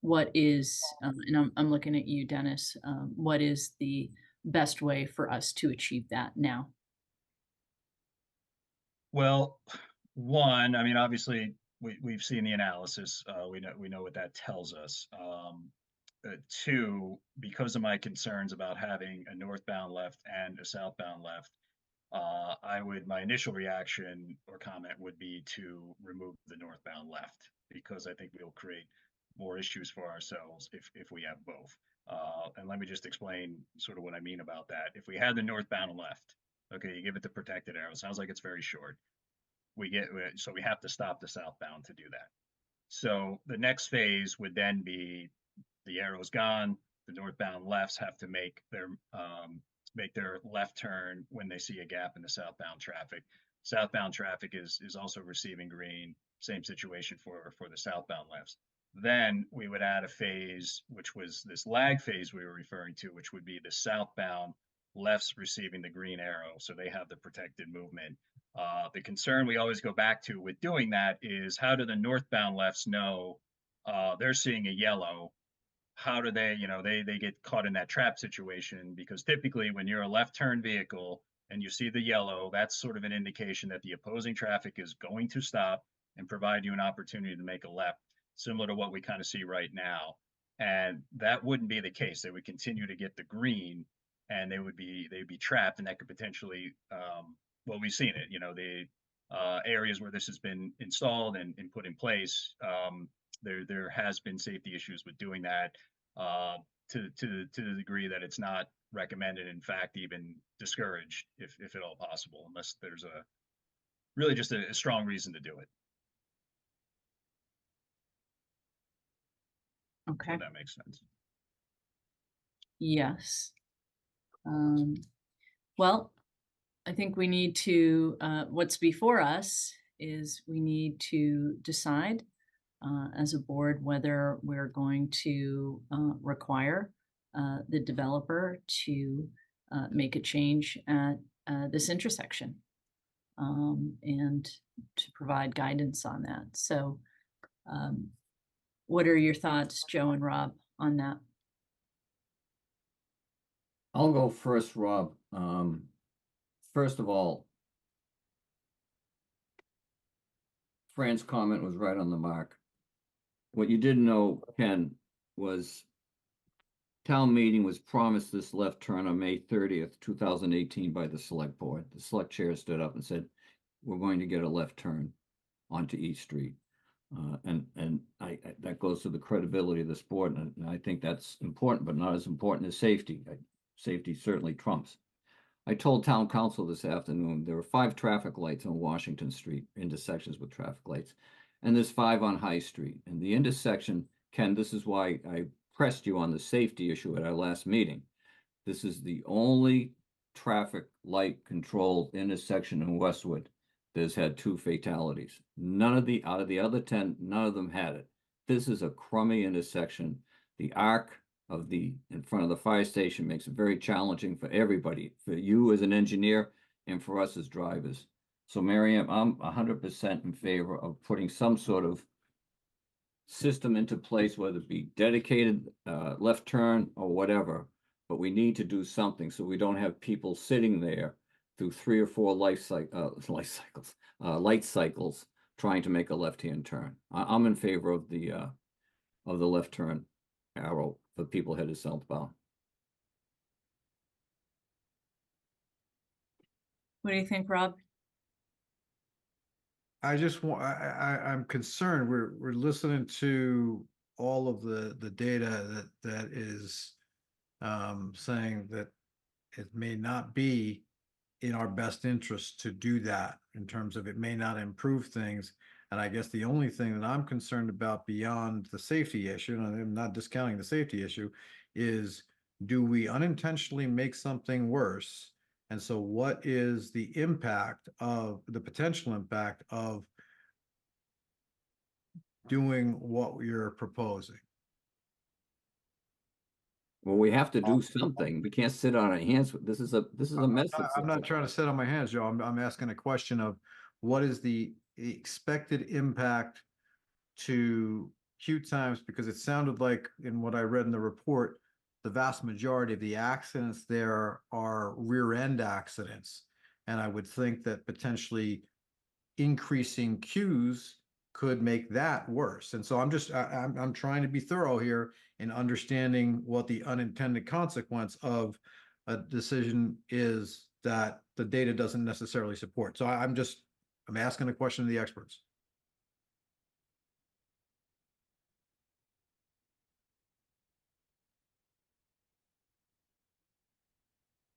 what is, and I'm looking at you, Dennis, what is the best way for us to achieve that now? Well, one, I mean, obviously we've seen the analysis. We know what that tells us. Two, because of my concerns about having a northbound left and a southbound left, my initial reaction or comment would be to remove the northbound left, because I think we'll create more issues for ourselves if we have both. And let me just explain sort of what I mean about that. If we had the northbound left, okay, you give it the protected arrow. Sounds like it's very short. So we have to stop the southbound to do that. So the next phase would then be the arrow's gone. The northbound lefts have to make their left turn when they see a gap in the southbound traffic. Southbound traffic is also receiving green. Same situation for the southbound lefts. Then we would add a phase, which was this lag phase we were referring to, which would be the southbound lefts receiving the green arrow, so they have the protected movement. The concern we always go back to with doing that is, how do the northbound lefts know they're seeing a yellow? How do they, they get caught in that trap situation? Because typically when you're a left turn vehicle and you see the yellow, that's sort of an indication that the opposing traffic is going to stop and provide you an opportunity to make a left, similar to what we kind of see right now. And that wouldn't be the case. They would continue to get the green and they'd be trapped, and that could potentially, well, we've seen it, the areas where this has been installed and put in place, there has been safety issues with doing that, to the degree that it's not recommended, in fact, even discouraged if at all possible, unless there's really just a strong reason to do it. Okay. So that makes sense. Yes. Well, I think we need to, what's before us is we need to decide as a board whether we're going to require the developer to make a change at this intersection, and to provide guidance on that. So What are your thoughts, Joe and Rob, on that? I'll go first, Rob. First of all, Fran's comment was right on the mark. What you didn't know, Ken, was town meeting was promised this left turn on May 30th, 2018 by the select board. The select chair stood up and said, we're going to get a left turn onto East Street. And that goes to the credibility of this board. And I think that's important, but not as important as safety. Safety certainly trumps. I told town council this afternoon, there were 5 traffic lights on Washington Street, intersections with traffic lights, and there's 5 on High Street. And the intersection, Ken, this is why I pressed you on the safety issue at our last meeting. This is the only traffic light controlled intersection in Westwood that's had 2 fatalities. None of the, out of the other 10, none of them had it. This is a crummy intersection. The arc of the in front of the fire station makes it very challenging for everybody, for you as an engineer and for us as drivers. So Miriam, I'm 100% in favor of putting some sort of system into place, whether it be dedicated left turn or whatever, but we need to do something so we don't have people sitting there through 3 or 4 light cycles trying to make a left-hand turn. I'm in favor of the left turn arrow for people headed southbound. What do you think, Rob? I'm concerned. We're listening to all of the data that is saying that it may not be in our best interest to do that, in terms of it may not improve things. And I guess the only thing that I'm concerned about beyond the safety issue, and I'm not discounting the safety issue, is do we unintentionally make something worse? And so what is the impact of the potential impact of doing what you're proposing? Well, we have to do something. We can't sit on our hands. This is a mess. I'm not trying to sit on my hands, Joe. I'm asking a question of what is the expected impact to queue times, because it sounded like in what I read in the report, the vast majority of the accidents there are rear end accidents. And I would think that potentially increasing queues could make that worse. And so I'm trying to be thorough here in understanding what the unintended consequence of a decision is that the data doesn't necessarily support. So I'm asking a question to the experts.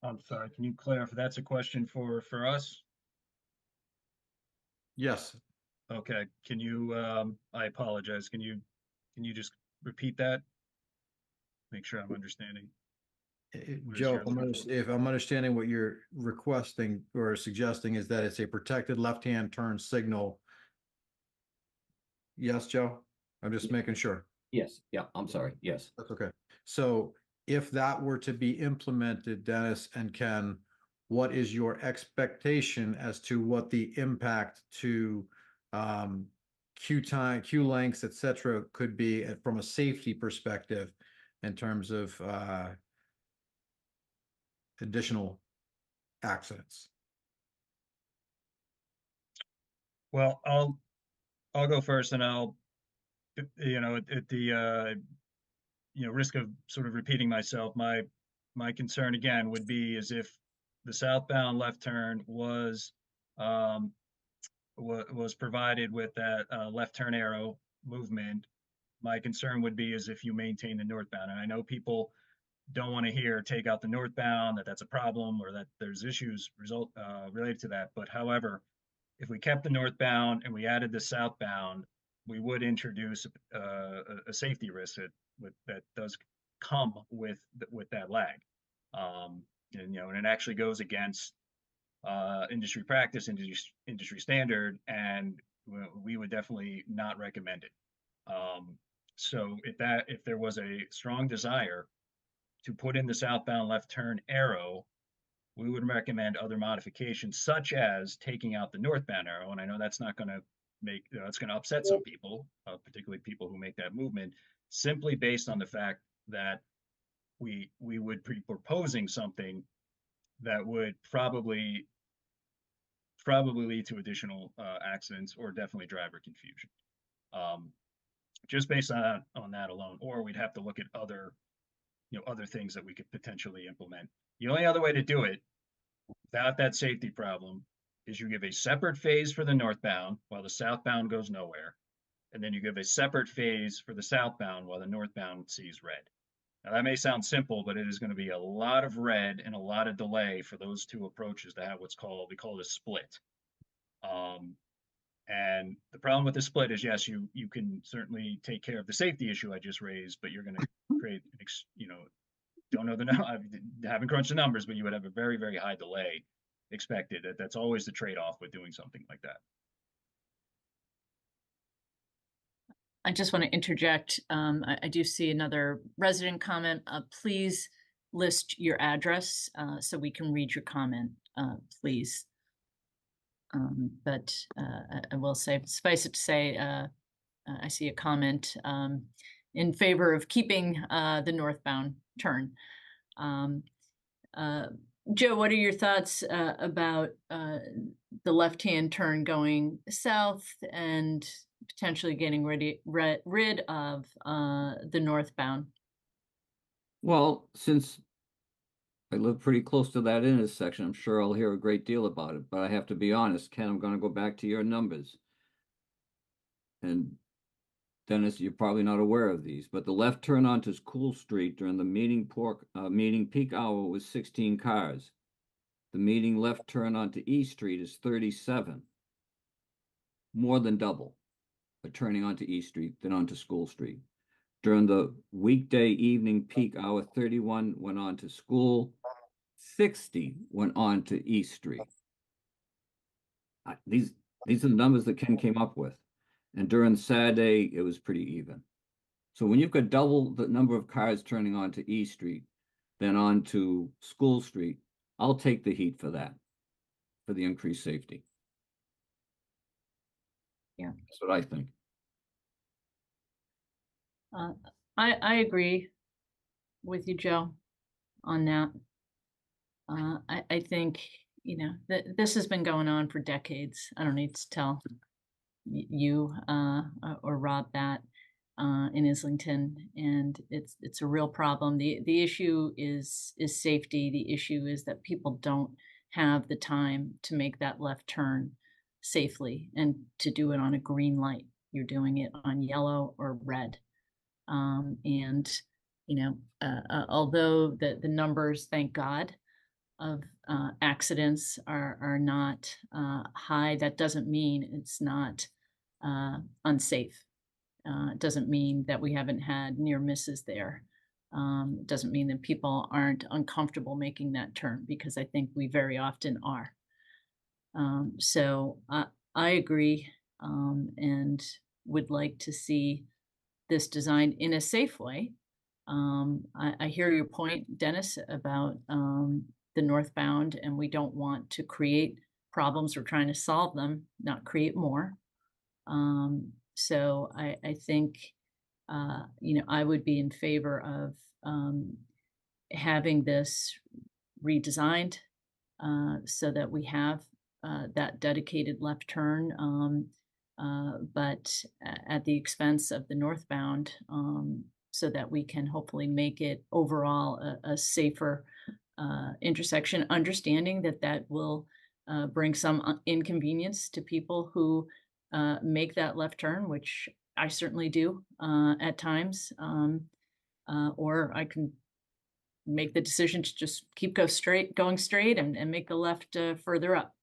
I'm sorry, can you clarify? That's a question for us? Yes. Okay, can you, I apologize. Can you just repeat that? Make sure I'm understanding. Joe, if I'm understanding what you're requesting or suggesting is that it's a protected left-hand turn signal. Yes, Joe? I'm just making sure. Yes, yeah, I'm sorry. Yes. That's okay. So if that were to be implemented, Dennis and Ken, what is your expectation as to what the impact to queue time, queue lengths, et cetera, could be from a safety perspective in terms of additional accidents? Well, I'll go first, and I'll, at the risk of sort of repeating myself, my concern again would be is if the southbound left turn was provided with that left turn arrow movement, my concern would be is if you maintain the northbound. And I know people don't want to hear take out the northbound, that's a problem, or that there's issues related to that. But however, if we kept the northbound and we added the southbound, we would introduce a safety risk that does come with that lag. And it actually goes against industry practice, industry standard, and we would definitely not recommend it. So if there was a strong desire to put in the southbound left turn arrow, we would recommend other modifications, such as taking out the northbound arrow. And I know that's not going to make, it's going to upset some people, particularly people who make that movement, simply based on the fact that we would be proposing something that would probably lead to additional accidents or definitely driver confusion. Just based on that alone, or we'd have to look at other things that we could potentially implement. The only other way to do it without that safety problem is you give a separate phase for the northbound while the southbound goes nowhere. And then you give a separate phase for the southbound while the northbound sees red. Now that may sound simple, but it is going to be a lot of red and a lot of delay for those two approaches to have what's called, we call it a split. And the problem with the split is, yes, you can certainly take care of the safety issue I just raised, but you're going to create, don't know I haven't crunched the numbers, but you would have a very, very high delay expected. That's always the trade-off with doing something like that. I just want to interject. I do see another resident comment. Please list your address so we can read your comment, please. But I will say, suffice it to say, I see a comment in favor of keeping the northbound turn. Joe, what are your thoughts about the left-hand turn going south and potentially getting rid of the northbound? Well, since I live pretty close to that intersection, I'm sure I'll hear a great deal about it, but I have to be honest, Ken, I'm going to go back to your numbers. And Dennis, you're probably not aware of these, but the left turn onto School Street during the meeting peak hour was 16 cars. The meeting left turn onto East Street is 37. More than double are turning onto East Street than onto School Street. During the weekday evening peak hour, 31 went on to school, 60 went on to East Street. These are the numbers that Ken came up with. And during Saturday, it was pretty even. So when you've got double the number of cars turning onto East Street than onto School Street, I'll take the heat for that, for the increased safety. Yeah. That's what I think. I agree with you, Joe, on that. I think, this has been going on for decades. I don't need to tell you or Rob that in Islington, and it's a real problem. The issue is safety. The issue is that people don't have the time to make that left turn safely and to do it on a green light. You're doing it on yellow or red. Although the numbers, thank God, of accidents are not high, that doesn't mean it's not unsafe. It doesn't mean that we haven't had near misses there. It doesn't mean that people aren't uncomfortable making that turn, because I think we very often are. So I agree and would like to see this designed in a safe way. I hear your point, Dennis, about the northbound, and we don't want to create problems. We're trying to solve them, not create more. So I think, I would be in favor of having this redesigned so that we have that dedicated left turn, but at the expense of the northbound, so that we can hopefully make it overall a safer intersection, understanding that will bring some inconvenience to people who make that left turn, which I certainly do at times, or I can make the decision to just keep going straight and make the left further up.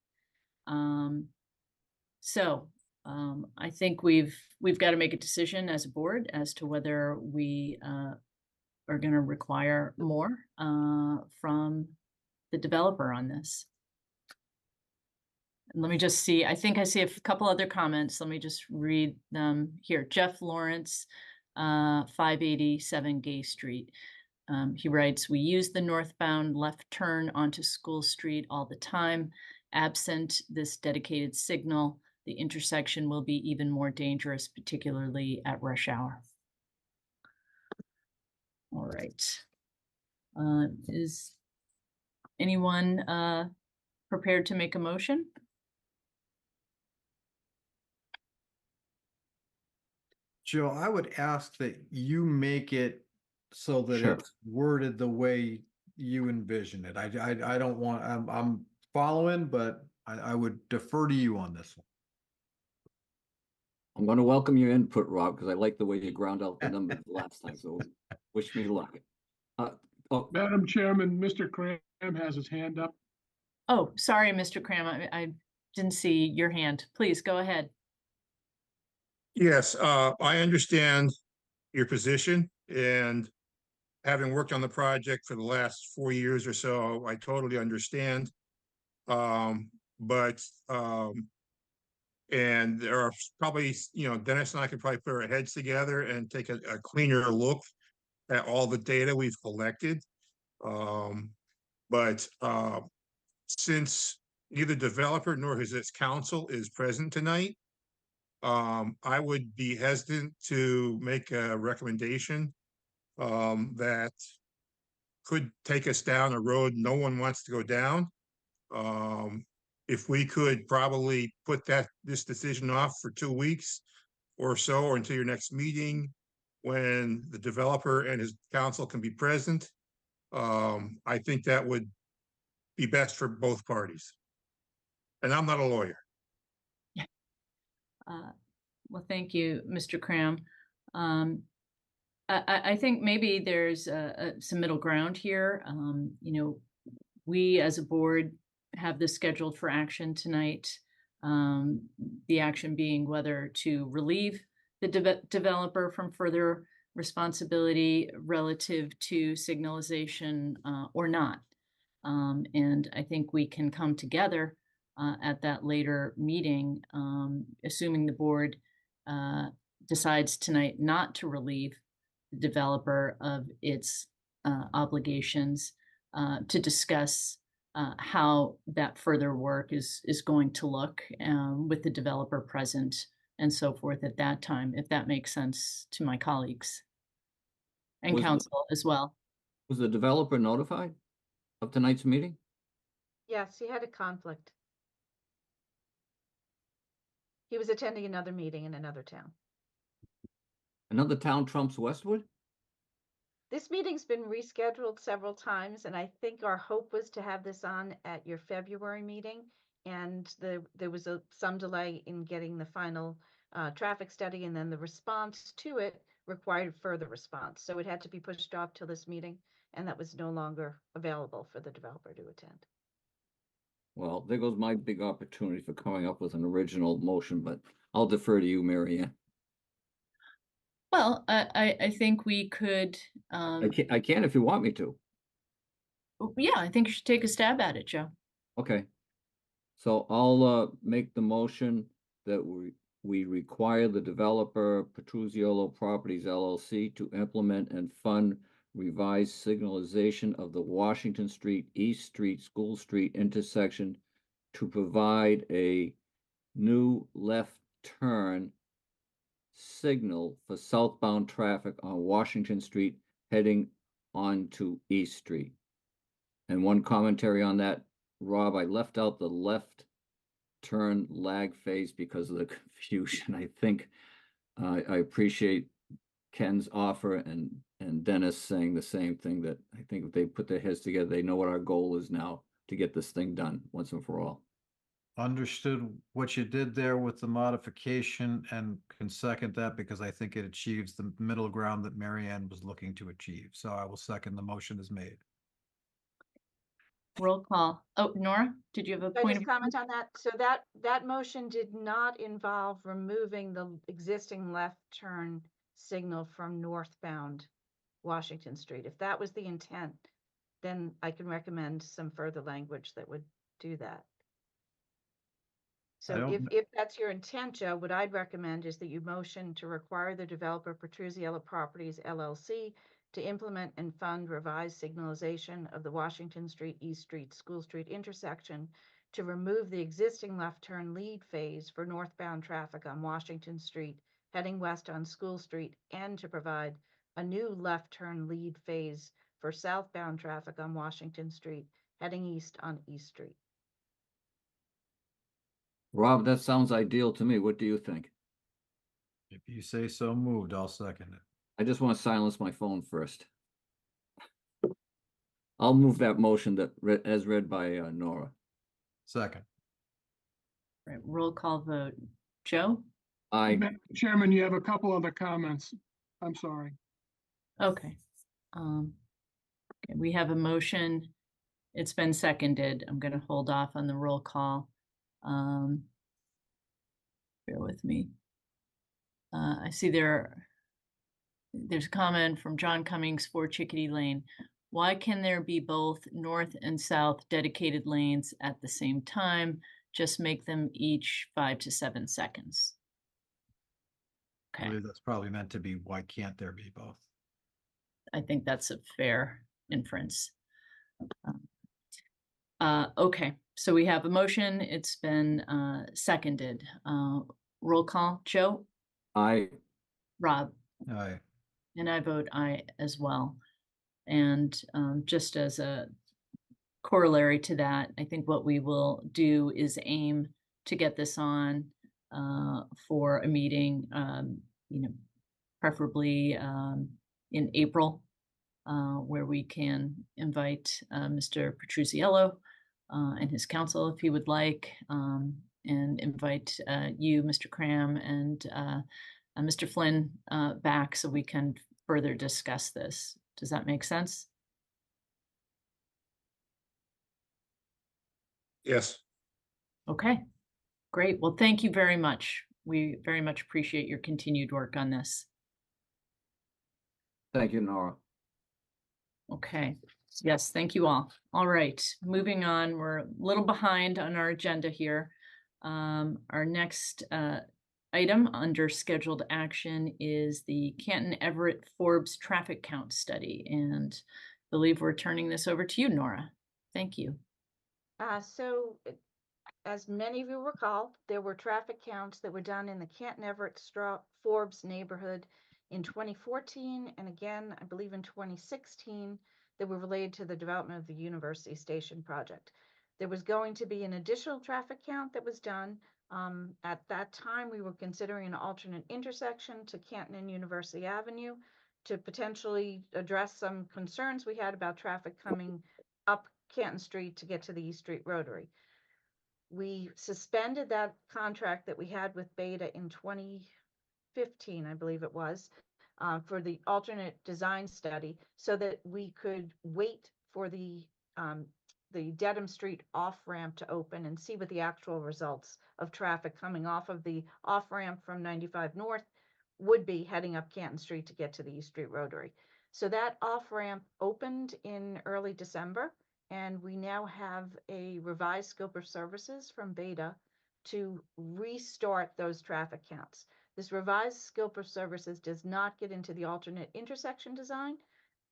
So I think we've got to make a decision as a board as to whether we are going to require more from the developer on this. And let me just see, I think I see a couple other comments. Let me just read them here. Jeff Lawrence, 587 Gay Street. He writes, "We use the northbound left turn onto School Street all the time. Absent this dedicated signal, the intersection will be even more dangerous, particularly at rush hour. All right. Is anyone prepared to make a motion? Joe, I would ask that you make it so that Sure. it's worded the way you envision it. I don't want, I'm following, but I would defer to you on this one. I'm going to welcome your input, Rob, because I like the way you ground out the numbers last time, so wish me luck. Oh, Madam Chairman, Mr. Cram has his hand up. Oh, sorry, Mr. Cram, I didn't see your hand. Please go ahead. Yes, I understand your position, and having worked on the project for the last 4 years or so, I totally understand. But and there are probably, Dennis and I could probably put our heads together and take a cleaner look at all the data we've collected. But since neither developer nor his counsel is present tonight, I would be hesitant to make a recommendation that could take us down a road no one wants to go down. If we could probably put this decision off for 2 weeks or so, or until your next meeting, when the developer and his counsel can be present, I think that would be best for both parties. And I'm not a lawyer. Well, thank you, Mr. Cram. I think maybe there's some middle ground here. We as a board have this scheduled for action tonight. The action being whether to relieve the developer from further responsibility relative to signalization or not. And I think we can come together at that later meeting, assuming the board decides tonight not to relieve the developer of its obligations, to discuss how that further work is going to look with the developer present and so forth at that time, if that makes sense to my colleagues and counsel as well. Was the developer notified of tonight's meeting? Yes, he had a conflict. He was attending another meeting in another town. Another town trumps Westwood? This meeting's been rescheduled several times, and I think our hope was to have this on at your February meeting. And there was some delay in getting the final traffic study, and then the response to it required further response. So it had to be pushed off till this meeting, and that was no longer available for the developer to attend. Well, there goes my big opportunity for coming up with an original motion, but I'll defer to you, Mary Ann. Well, I think we could. I can if you want me to. Yeah, I think you should take a stab at it, Joe. Okay. So I'll make the motion that we require the developer Petruzziolo Properties LLC to implement and fund revised signalization of the Washington Street, East Street, School Street intersection to provide a new left turn signal for southbound traffic on Washington Street heading on to East Street. And one commentary on that, Rob, I left out the left turn lag phase because of the confusion. I think I appreciate Ken's offer and Dennis saying the same thing, that I think if they put their heads together, they know what our goal is now to get this thing done once and for all. Understood what you did there with the modification and can second that because I think it achieves the middle ground that Mary Ann was looking to achieve. So I will second the motion as made. Roll call. Oh, Nora, did you have a Can I point just of comment on that? So that motion did not involve removing the existing left turn signal from northbound Washington Street. If that was the intent, then I can recommend some further language that would do that. So if that's your intent, Joe, what I'd recommend is that you motion to require the developer Petruzziolo Properties LLC to implement and fund revised signalization of the Washington Street, East Street, School Street intersection to remove the existing left turn lead phase for northbound traffic on Washington Street heading west on School Street, and to provide a new left turn lead phase for southbound traffic on Washington Street heading east on East Street. Rob, that sounds ideal to me. What do you think? If you say so moved, I'll second it. I just want to silence my phone first. I'll move that motion that as read by Nora. Second. Right, roll call vote. Joe? Aye. Madam Chairman, you have a couple other comments. I'm sorry. Okay. Okay, we have a motion. It's been seconded. I'm going to hold off on the roll call. Bear with me. I see there's a comment from John Cummings for Chickadee Lane. Why can there be both north and south dedicated lanes at the same time? Just make them each 5 to 7 seconds. I Okay, believe that's probably meant to be, why can't there be both? I think that's a fair inference. Okay, so we have a motion. It's been seconded. Roll call. Joe? Aye. Rob? Aye. And I vote aye as well. And just as a corollary to that, I think what we will do is aim to get this on for a meeting, preferably in April, where we can invite Mr. Petruziello and his counsel if he would like, and invite you, Mr. Cram, and Mr. Flynn back so we can further discuss this. Does that make sense? Yes. Okay, great. Well, thank you very much. We very much appreciate your continued work on this. Thank you, Nora. Okay, yes, thank you all. All right, moving on. We're a little behind on our agenda here. Our next item under scheduled action is the Canton-Everett-Forbes traffic count study, and I believe we're turning this over to you, Nora. Thank you. As many of you recall, there were traffic counts that were done in the Canton-Everett-Forbes neighborhood in 2014, and again, I believe in 2016, that were related to the development of the University Station project. There was going to be an additional traffic count that was done. At that time, we were considering an alternate intersection to Canton and University Avenue to potentially address some concerns we had about traffic coming up Canton Street to get to the East Street Rotary. We suspended that contract that we had with Beta in 2015, I believe it was, for the alternate design study so that we could wait for the Dedham Street off-ramp to open and see what the actual results of traffic coming off of the off-ramp from 95 North would be heading up Canton Street to get to the East Street Rotary. So that off-ramp opened in early December, and we now have a revised scope of services from Beta to restart those traffic counts. This revised scope of services does not get into the alternate intersection design.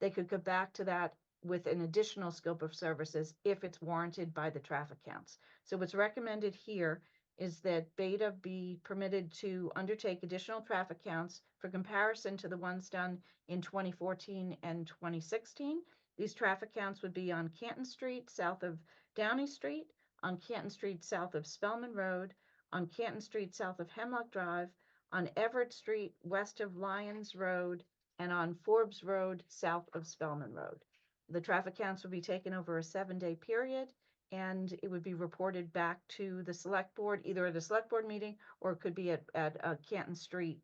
They could go back to that with an additional scope of services if it's warranted by the traffic counts. So what's recommended here is that Beta be permitted to undertake additional traffic counts for comparison to the ones done in 2014 and 2016. These traffic counts would be on Canton Street, south of Downey Street, on Canton Street, south of Spelman Road, on Canton Street, south of Hemlock Drive, on Everett Street, west of Lyons Road, and on Forbes Road, south of Spelman Road. The traffic counts would be taken over a 7-day period, and it would be reported back to the select board, either at a select board meeting or it could be at a Canton Street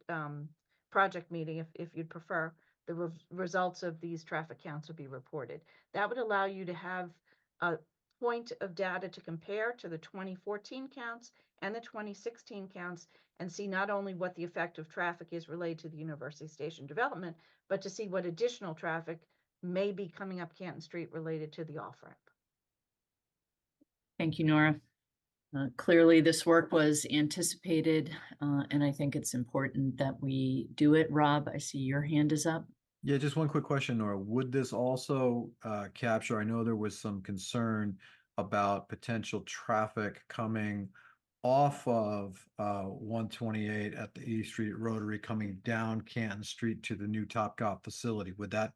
project meeting if you'd prefer. The results of these traffic counts would be reported. That would allow you to have a point of data to compare to the 2014 counts and the 2016 counts and see not only what the effect of traffic is related to the University Station development, but to see what additional traffic may be coming up Canton Street related to the off-ramp. Thank you, Nora. Clearly, this work was anticipated, and I think it's important that we do it. Rob, I see your hand is up. Yeah, just one quick question, Nora. Would this also capture, I know there was some concern about potential traffic coming off of 128 at the E Street Rotary coming down Canton Street to the new Topgolf facility. Would that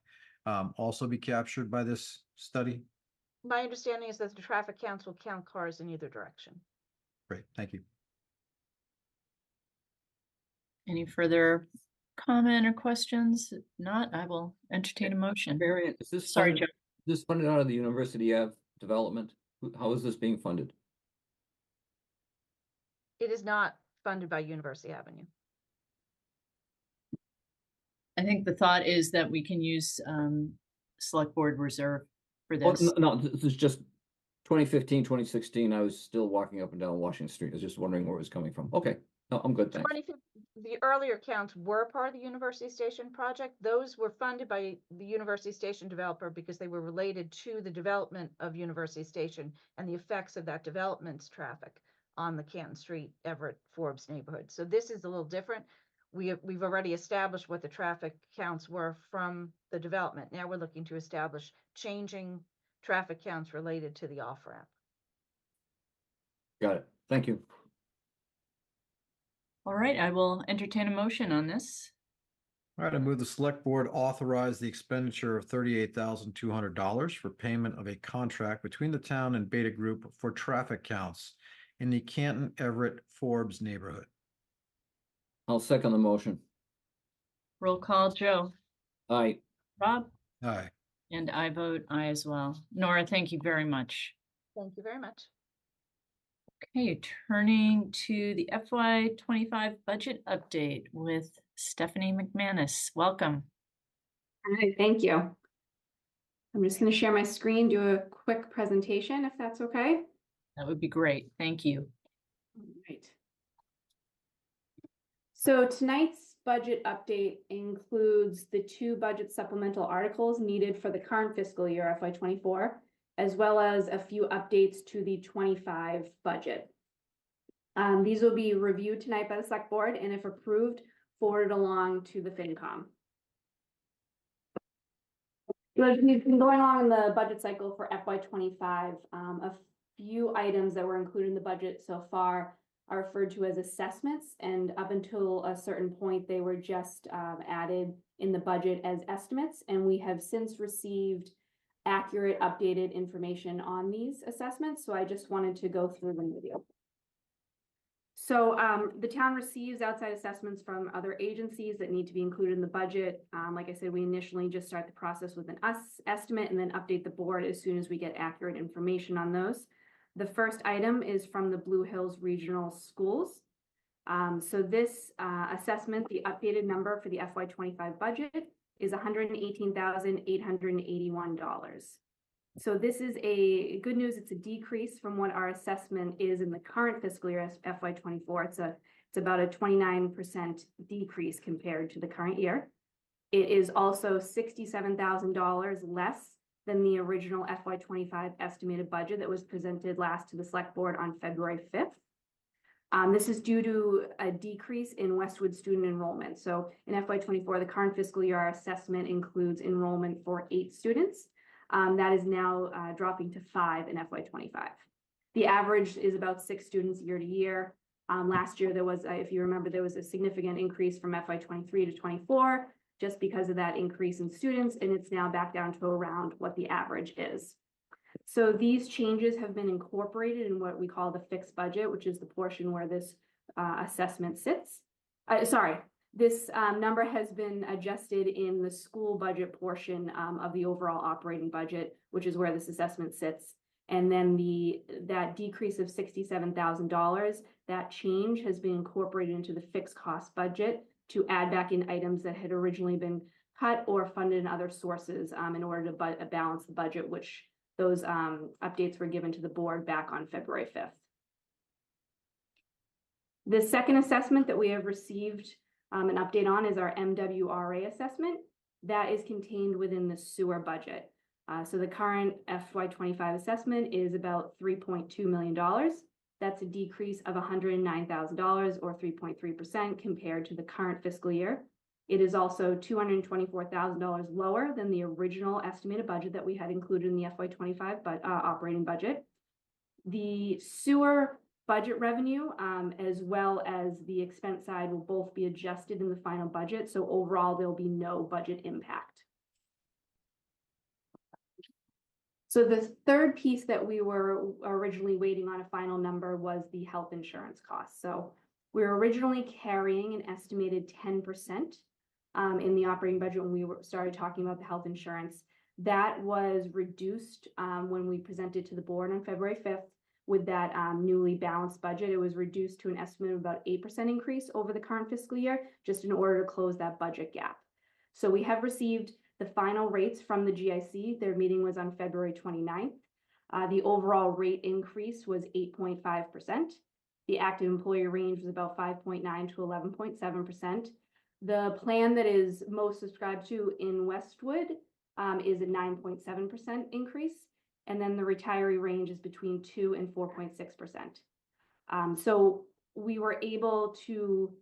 also be captured by this study? My understanding is that the traffic counts will count cars in either direction. Great, thank you. Any further comment or questions? If not, I will entertain a motion. Marion, is this Sorry, funded, Joe. is this funded out of the University of Development? How is this being funded? It is not funded by University Avenue. I think the thought is that we can use select board reserve for Oh, this. no, this is just 2015, 2016. I was still walking up and down Washington Street. I was just wondering where it was coming from. Okay, no, I'm good, thanks. The earlier counts were part of the University Station project. Those were funded by the University Station developer because they were related to the development of University Station and the effects of that development's traffic on the Canton Street, Everett-Forbes neighborhood. So this is a little different. We've already established what the traffic counts were from the development. Now we're looking to establish changing traffic counts related to the off-ramp. Got it. Thank you. All right, I will entertain a motion on this. All right, I move the select board authorize the expenditure of $38,200 for payment of a contract between the town and Beta Group for traffic counts in the Canton-Everett-Forbes neighborhood. I'll second the motion. Roll call, Joe. Aye. Rob? Aye. And I vote aye as well. Nora, thank you very much. Thank you very much. Okay, turning to the FY25 budget update with Stephanie McManus. Welcome. All right, thank you. I'm just going to share my screen, do a quick presentation, if that's okay. That would be great. Thank you. All right. So tonight's budget update includes the 2 budget supplemental articles needed for the current fiscal year FY24, as well as a few updates to the 25 budget. These will be reviewed tonight by the select board, and if approved, forwarded along to the FinCom. We've been going on in the budget cycle for FY25. A few items that were included in the budget so far are referred to as assessments, and up until a certain point, they were just added in the budget as estimates, and we have since received accurate, updated information on these assessments, so I just wanted to go through them with you. So the town receives outside assessments from other agencies that need to be included in the budget. Like I said, we initially just start the process with an estimate and then update the board as soon as we get accurate information on those. The first item is from the Blue Hills Regional Schools. So this assessment, the updated number for the FY25 budget is $118,881. So this is a good news. It's a decrease from what our assessment is in the current fiscal year FY24. It's about a 29% decrease compared to the current year. It is also $67,000 less than the original FY25 estimated budget that was presented last to the select board on February 5th. This is due to a decrease in Westwood student enrollment. So in FY24, the current fiscal year, our assessment includes enrollment for 8 students. That is now dropping to 5 in FY25. The average is about 6 students year to year. Last year, there was, if you remember, there was a significant increase from FY23 to 24 just because of that increase in students, and it's now back down to around what the average is. So these changes have been incorporated in what we call the fixed budget, which is the portion where this assessment sits. This number has been adjusted in the school budget portion of the overall operating budget, which is where this assessment sits. And then that decrease of $67,000, that change has been incorporated into the fixed cost budget to add back in items that had originally been cut or funded in other sources in order to balance the budget, which those updates were given to the board back on February 5th. The second assessment that we have received an update on is our MWRA assessment. That is contained within the sewer budget. So the current FY25 assessment is about $3.2 million. That's a decrease of $109,000 or 3.3% compared to the current fiscal year. It is also $224,000 lower than the original estimated budget that we had included in the FY25 operating budget. The sewer budget revenue, as well as the expense side, will both be adjusted in the final budget. So overall, there'll be no budget impact. So the third piece that we were originally waiting on a final number was the health insurance cost. So we were originally carrying an estimated 10% in the operating budget when we started talking about the health insurance. That was reduced when we presented to the board on February 5th with that newly balanced budget. It was reduced to an estimate of about 8% increase over the current fiscal year, just in order to close that budget gap. So we have received the final rates from the GIC. Their meeting was on February 29th. The overall rate increase was 8.5%. The active employee range was about 5.9 to 11.7%. The plan that is most subscribed to in Westwood is a 9.7% increase. And then the retiree range is between 2 and 4.6%. So we were able to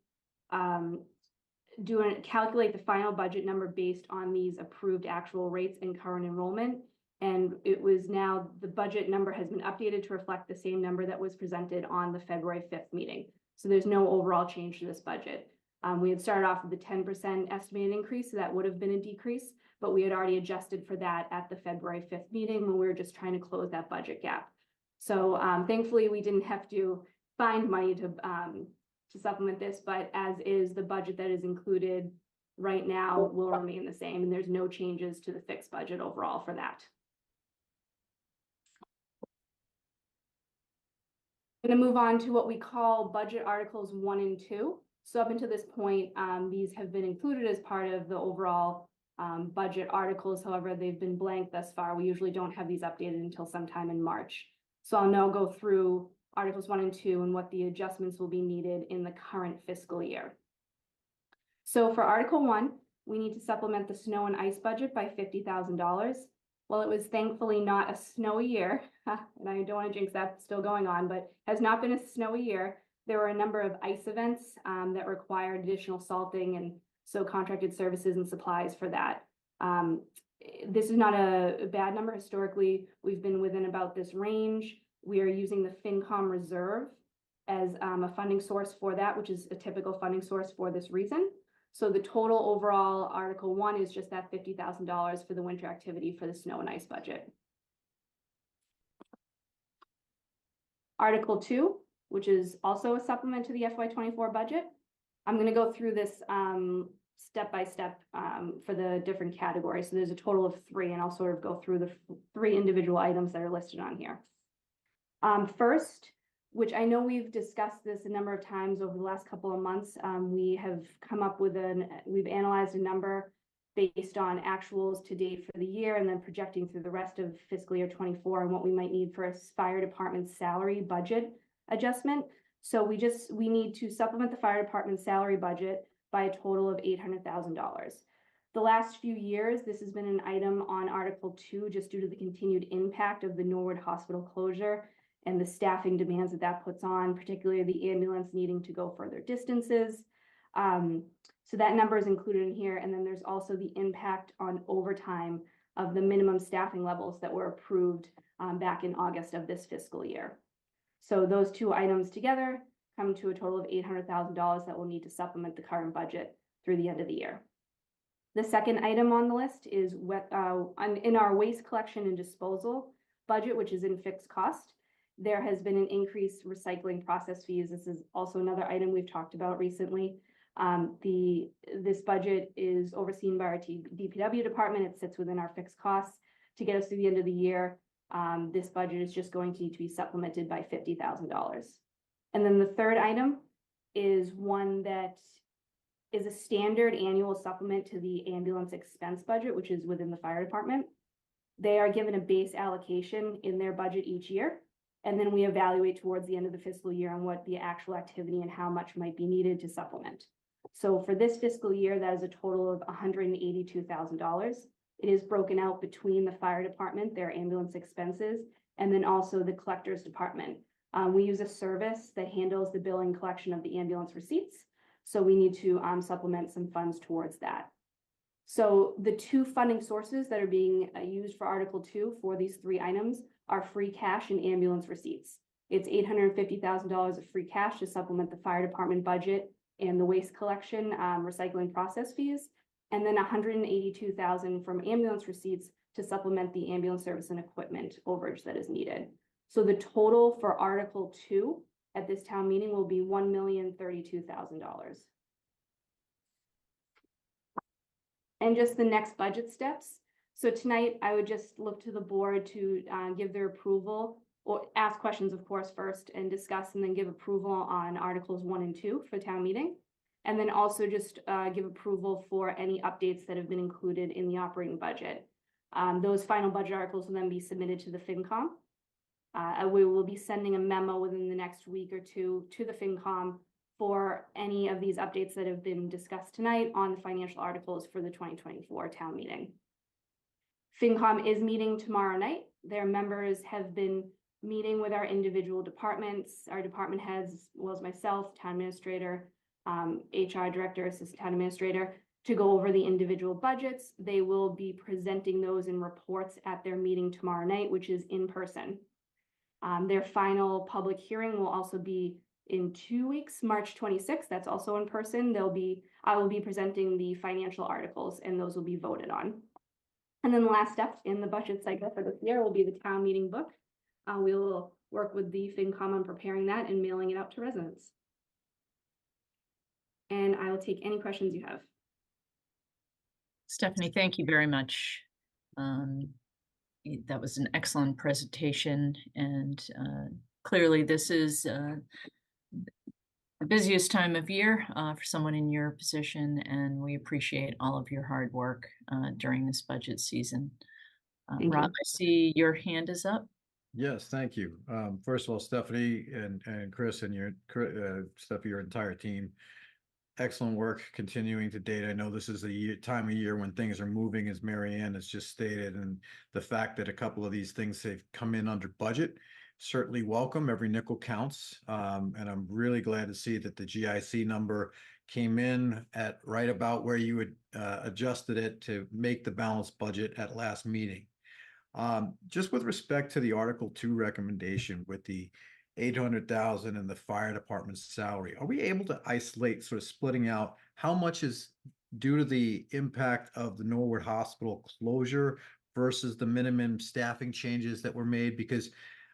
calculate the final budget number based on these approved actual rates and current enrollment. And it was now the budget number has been updated to reflect the same number that was presented on the February 5th meeting. So there's no overall change to this budget. We had started off with the 10% estimated increase, so that would have been a decrease, but we had already adjusted for that at the February 5th meeting when we were just trying to close that budget gap. So thankfully, we didn't have to find money to supplement this, but as is, the budget that is included right now will remain the same, and there's no changes to the fixed budget overall for that. I'm going to move on to what we call budget articles 1 and 2. So up until this point, these have been included as part of the overall budget articles. However, they've been blank thus far. We usually don't have these updated until sometime in March. So I'll now go through Articles 1 and 2 and what the adjustments will be needed in the current fiscal year. So for Article 1, we need to supplement the snow and ice budget by $50,000. Well, it was thankfully not a snowy year, and I don't want to jinx that, still going on, but has not been a snowy year. There were a number of ice events that required additional salting, and so contracted services and supplies for that. This is not a bad number. Historically, we've been within about this range. We are using the FinCom reserve as a funding source for that, which is a typical funding source for this reason. So the total overall Article 1 is just that $50,000 for the winter activity for the snow and ice budget. Article 2, which is also a supplement to the FY24 budget. I'm going to go through this step by step for the different categories. So there's a total of 3, and I'll sort of go through the 3 individual items that are listed on here. First, which I know we've discussed this a number of times over the last couple of months, we have come up with we've analyzed a number based on actuals to date for the year and then projecting through the rest of fiscal year 24 and what we might need for a fire department salary budget adjustment. So we need to supplement the fire department salary budget by a total of $800,000. The last few years, this has been an item on Article 2 just due to the continued impact of the Norwood Hospital closure and the staffing demands that that puts on, particularly the ambulance needing to go further distances. So that number is included in here. And then there's also the impact on overtime of the minimum staffing levels that were approved back in August of this fiscal year. So those 2 items together come to a total of $800,000 that will need to supplement the current budget through the end of the year. The second item on the list is in our waste collection and disposal budget, which is in fixed cost. There has been an increased recycling process fees. This is also another item we've talked about recently. This budget is overseen by our DPW department. It sits within our fixed costs. To get us to the end of the year, this budget is just going to need to be supplemented by $50,000. And then the third item is one that is a standard annual supplement to the ambulance expense budget, which is within the fire department. They are given a base allocation in their budget each year. And then we evaluate towards the end of the fiscal year on what the actual activity and how much might be needed to supplement. So for this fiscal year, that is a total of $182,000. It is broken out between the fire department, their ambulance expenses, and then also the collector's department. We use a service that handles the billing collection of the ambulance receipts. So we need to supplement some funds towards that. So the two funding sources that are being used for Article 2 for these three items are free cash and ambulance receipts. It's $850,000 of free cash to supplement the fire department budget and the waste collection recycling process fees, and then $182,000 from ambulance receipts to supplement the ambulance service and equipment overage that is needed. So the total for Article 2 at this town meeting will be $1,032,000. And just the next budget steps. So tonight, I would just look to the board to give their approval, or ask questions, of course, first, and discuss, and then give approval on Articles 1 and 2 for town meeting. And then also just give approval for any updates that have been included in the operating budget. Those final budget articles will then be submitted to the FinCom. We will be sending a memo within the next week or two to the FinCom for any of these updates that have been discussed tonight on the financial articles for the 2024 town meeting. FinCom is meeting tomorrow night. Their members have been meeting with our individual departments, our department heads, as well as myself, town administrator, HR director, assistant town administrator, to go over the individual budgets. They will be presenting those in reports at their meeting tomorrow night, which is in person. Their final public hearing will also be in 2 weeks, March 26th. That's also in person. I will be presenting the financial articles, and those will be voted on. And then the last step in the budget cycle for this year will be the town meeting book. We will work with the FinCom on preparing that and mailing it out to residents. And I will take any questions you have. Stephanie, thank you very much. That was an excellent presentation, and clearly this is the busiest time of year for someone in your position, and we appreciate all of your hard work during this budget season. Rob, I see your hand is up. Yes, thank you. First of all, Stephanie and Chris and your entire team, excellent work continuing to date. I know this is a time of year when things are moving, as Mary Ann has just stated, and the fact that a couple of these things have come in under budget, certainly welcome. Every nickel counts. And I'm really glad to see that the GIC number came in at right about where you had adjusted it to make the balanced budget at last meeting. Just with respect to the Article 2 recommendation with the 800,000 and the fire department's salary, are we able to isolate, sort of splitting out how much is due to the impact of the Norwood Hospital closure versus the minimum staffing changes that were made? Because,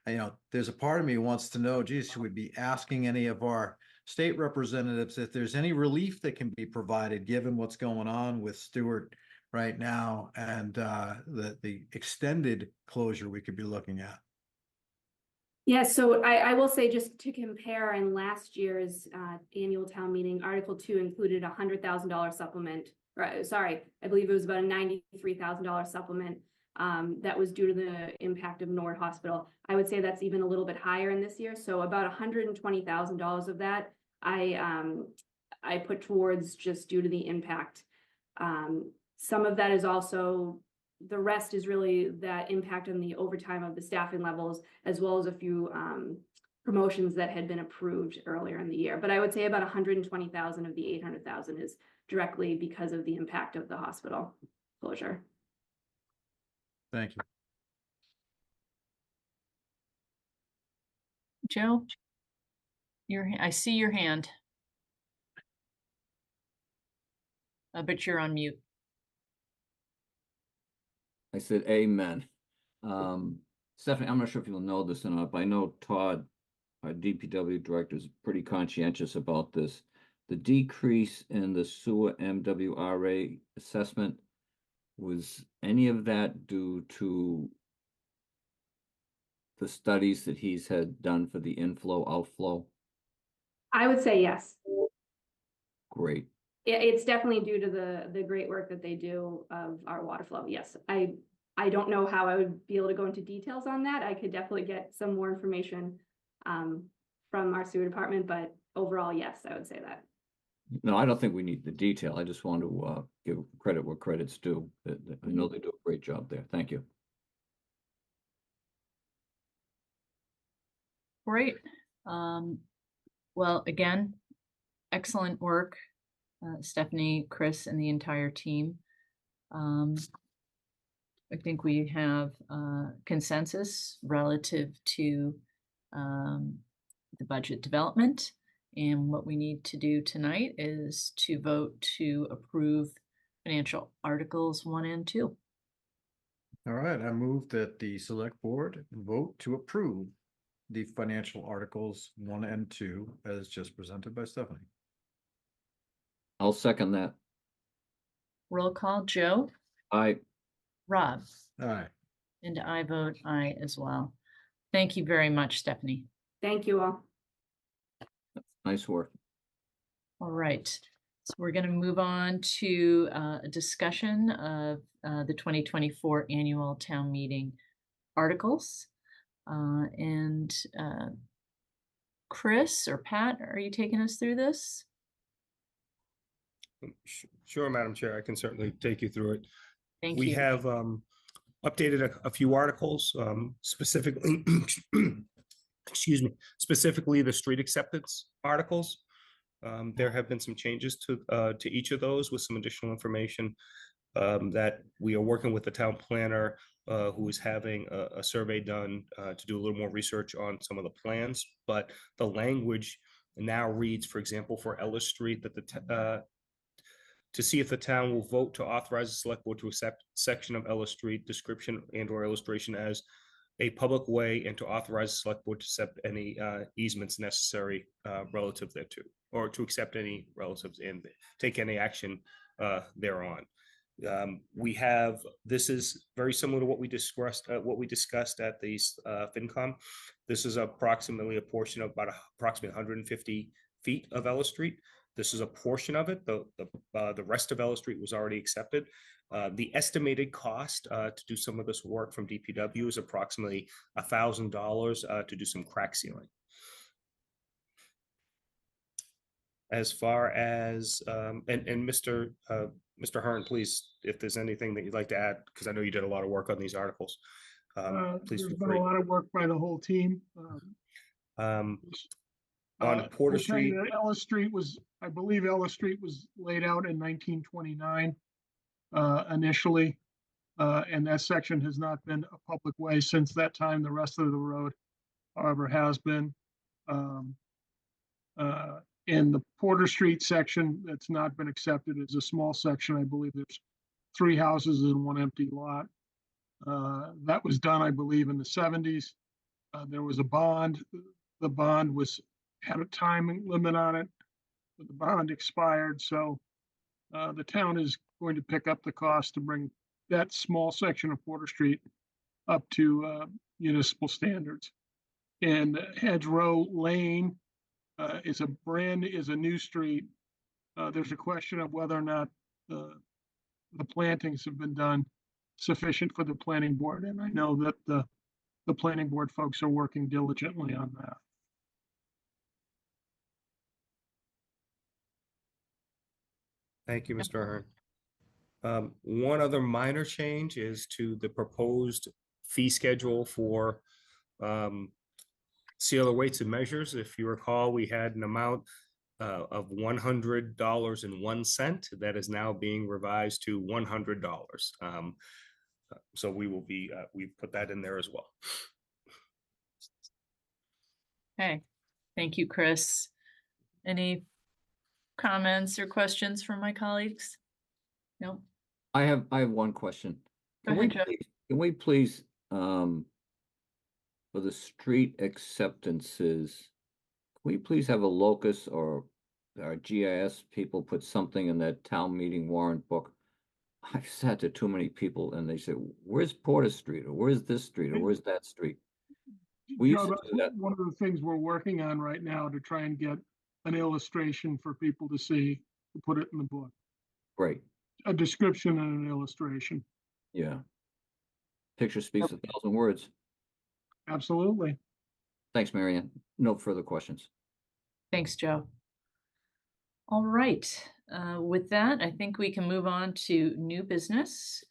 you know, there's a part of me who wants to know, geez, should we be asking any of our state representatives if there's any relief that can be provided given what's going on with Stewart right now and the extended closure we could be looking at? Yeah, so I will say, just to compare, in last year's annual town meeting, Article 2 included a $100,000 supplement. Right, sorry, I believe it was about a $93,000 supplement that was due to the impact of Norwood Hospital. I would say that's even a little bit higher in this year. So about $120,000 of that I put towards just due to the impact. Some of that is also, the rest is really that impact on the overtime of the staffing levels, as well as a few promotions that had been approved earlier in the year. But I would say about 120,000 of the 800,000 is directly because of the impact of the hospital closure. Thank you. Joe, I see your hand. But you're on mute. I said amen. Stephanie, I'm not sure if you'll know this or not, but I know Todd, our DPW director, is pretty conscientious about this. The decrease in the sewer MWRA assessment, was any of that due to the studies that he's had done for the inflow, outflow? I would say yes. Great. It's definitely due to the great work that they do of our water flow. Yes, I don't know how I would be able to go into details on that. I could definitely get some more information from our sewer department, but overall, yes, I would say that. No, I don't think we need the detail. I just want to give credit where credit's due. I know they do a great job there. Thank you. Great. Well, again, excellent work, Stephanie, Chris, and the entire team. I think we have consensus relative to the budget development. And what we need to do tonight is to vote to approve financial articles 1 and 2. All right, I move that the select board vote to approve the financial articles 1 and 2 as just presented by Stephanie. I'll second that. Roll call, Joe, Rob, All right, and I vote aye as well. Thank you very much, Stephanie. Thank you all. Nice work. All right, so we're going to move on to a discussion of the 2024 annual town meeting articles. And Chris or Pat, are you taking us through this? Sure, Madam Chair, I can certainly take you through it. Thank We you. have updated a few articles, specifically, excuse me, specifically the street acceptance articles. There have been some changes to each of those with some additional information that we are working with the town planner who is having a survey done to do a little more research on some of the plans. But the language now reads, for example, for Ellis Street, that to see if the town will vote to authorize the select board to accept section of Ellis Street description and or illustration as a public way, and to authorize the select board to accept any easements necessary relative thereto, or to accept any relatives and take any action thereon. This is very similar to what we discussed at the FinCom. This is approximately a portion of about approximately 150 feet of Ellis Street. This is a portion of it. The rest of Ellis Street was already accepted. The estimated cost to do some of this work from DPW is approximately $1,000 to do some crack sealing. As far as Mr. Hearn, please, if there's anything that you'd like to add, because I know you did a lot of work on these articles. Please There's feel been free. a lot of work by the whole team. On Porter I'll tell you Street, that Ellis Street was, I believe Ellis Street was laid out in 1929 initially. And that section has not been a public way since that time. The rest of the road, however, has been. In the Porter Street section that's not been accepted is a small section. I believe there's 3 houses and 1 empty lot. That was done, I believe, in the 70s. There was a bond. The bond had a time limit on it, but the bond expired. So the town is going to pick up the cost to bring that small section of Porter Street up to municipal standards. And Hedgerow Lane is a new street. There's a question of whether or not the plantings have been done sufficient for the planning board. And I know that the planning board folks are working diligently on that. thank you, Mr. Hearn. One other minor change is to the proposed fee schedule for sealer weights and measures. If you recall, we had an amount of $100.01 that is now being revised to $100. So we will be, we put that in there as well. Okay, thank you, Chris. Any comments or questions from my colleagues? No? I have one question. Go ahead, Joe. Can we please, for the street acceptances, can we please have a locus or our GIS people put something in that town meeting warrant book? I've sat to too many people and they say, where's Porter Street, or where's this street, or where's that street? We used Joe, to do that. one of the things we're working on right now to try and get an illustration for people to see, to put it in the book. Great, A description and an illustration. yeah. Picture speaks 1,000 words. Absolutely. Thanks, Marianne. No further questions. Thanks, Joe. All right, with that, I think we can move on to new business.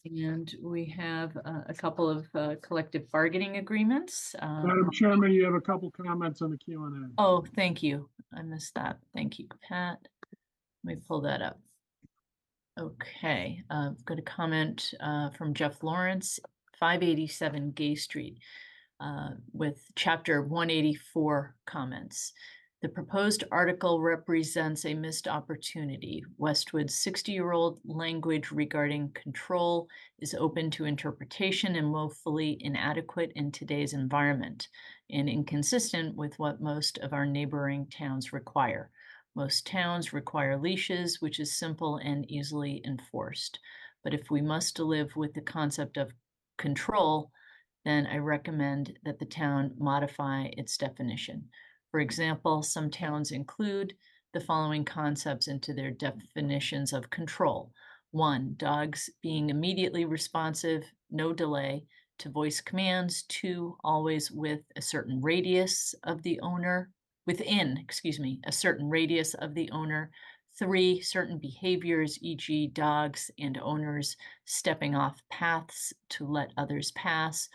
And we have a couple of collective bargaining agreements. Madam Chairman, you have a couple comments on the Q&A. Oh, thank you. I missed that. Thank you, Pat. Let me pull that up. Okay, I've got a comment from Jeff Lawrence, 587 Gay Street, with chapter 184 comments. The proposed article represents a missed opportunity. Westwood's 60-year-old language regarding control is open to interpretation and woefully inadequate in today's environment and inconsistent with what most of our neighboring towns require. Most towns require leashes, which is simple and easily enforced. But if we must live with the concept of control, then I recommend that the town modify its definition. For example, some towns include the following concepts into their definitions of control. 1, dogs being immediately responsive, no delay, to voice commands. 2, always with a certain radius of the owner, within a certain radius of the owner. 3, certain behaviors, e.g. dogs and owners stepping off paths to let others pass.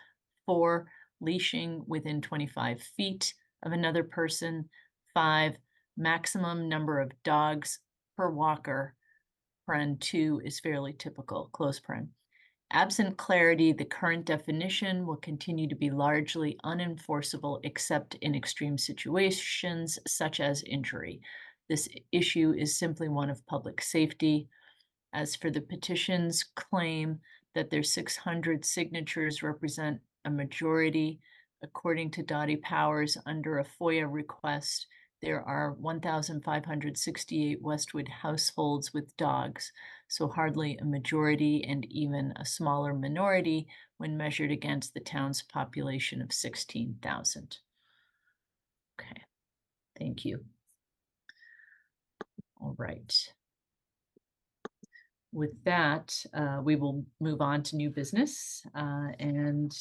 4, leashing within 25 feet of another person. 5, maximum number of dogs per walker. Paren 2 is fairly typical, close paren. Absent clarity, the current definition will continue to be largely unenforceable except in extreme situations such as injury. This issue is simply one of public safety. As for the petition's claim that their 600 signatures represent a majority, according to Dottie Powers, under a FOIA request, there are 1,568 Westwood households with dogs, so hardly a majority and even a smaller minority when measured against the town's population of 16,000. Okay, thank you. All right. With that, we will move on to new business and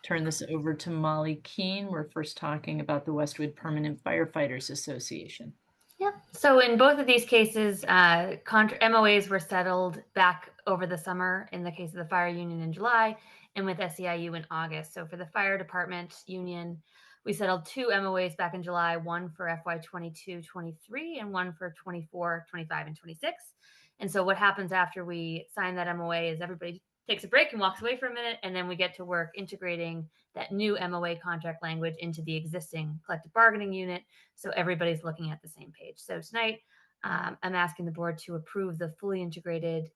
turn this over to Molly Keene. We're first talking about the Westwood Permanent Firefighters Association. Yep. So in both of these cases, MOAs were settled back over the summer in the case of the fire union in July and with SEIU in August. So for the fire department union, we settled 2 MOAs back in July, one for FY 22-23 and one for 24, 25, and 26. And so what happens after we sign that MOA is everybody takes a break and walks away for a minute, and then we get to work integrating that new MOA contract language into the existing collective bargaining unit, so everybody's looking at the same page. So tonight, I'm asking the board to approve the fully integrated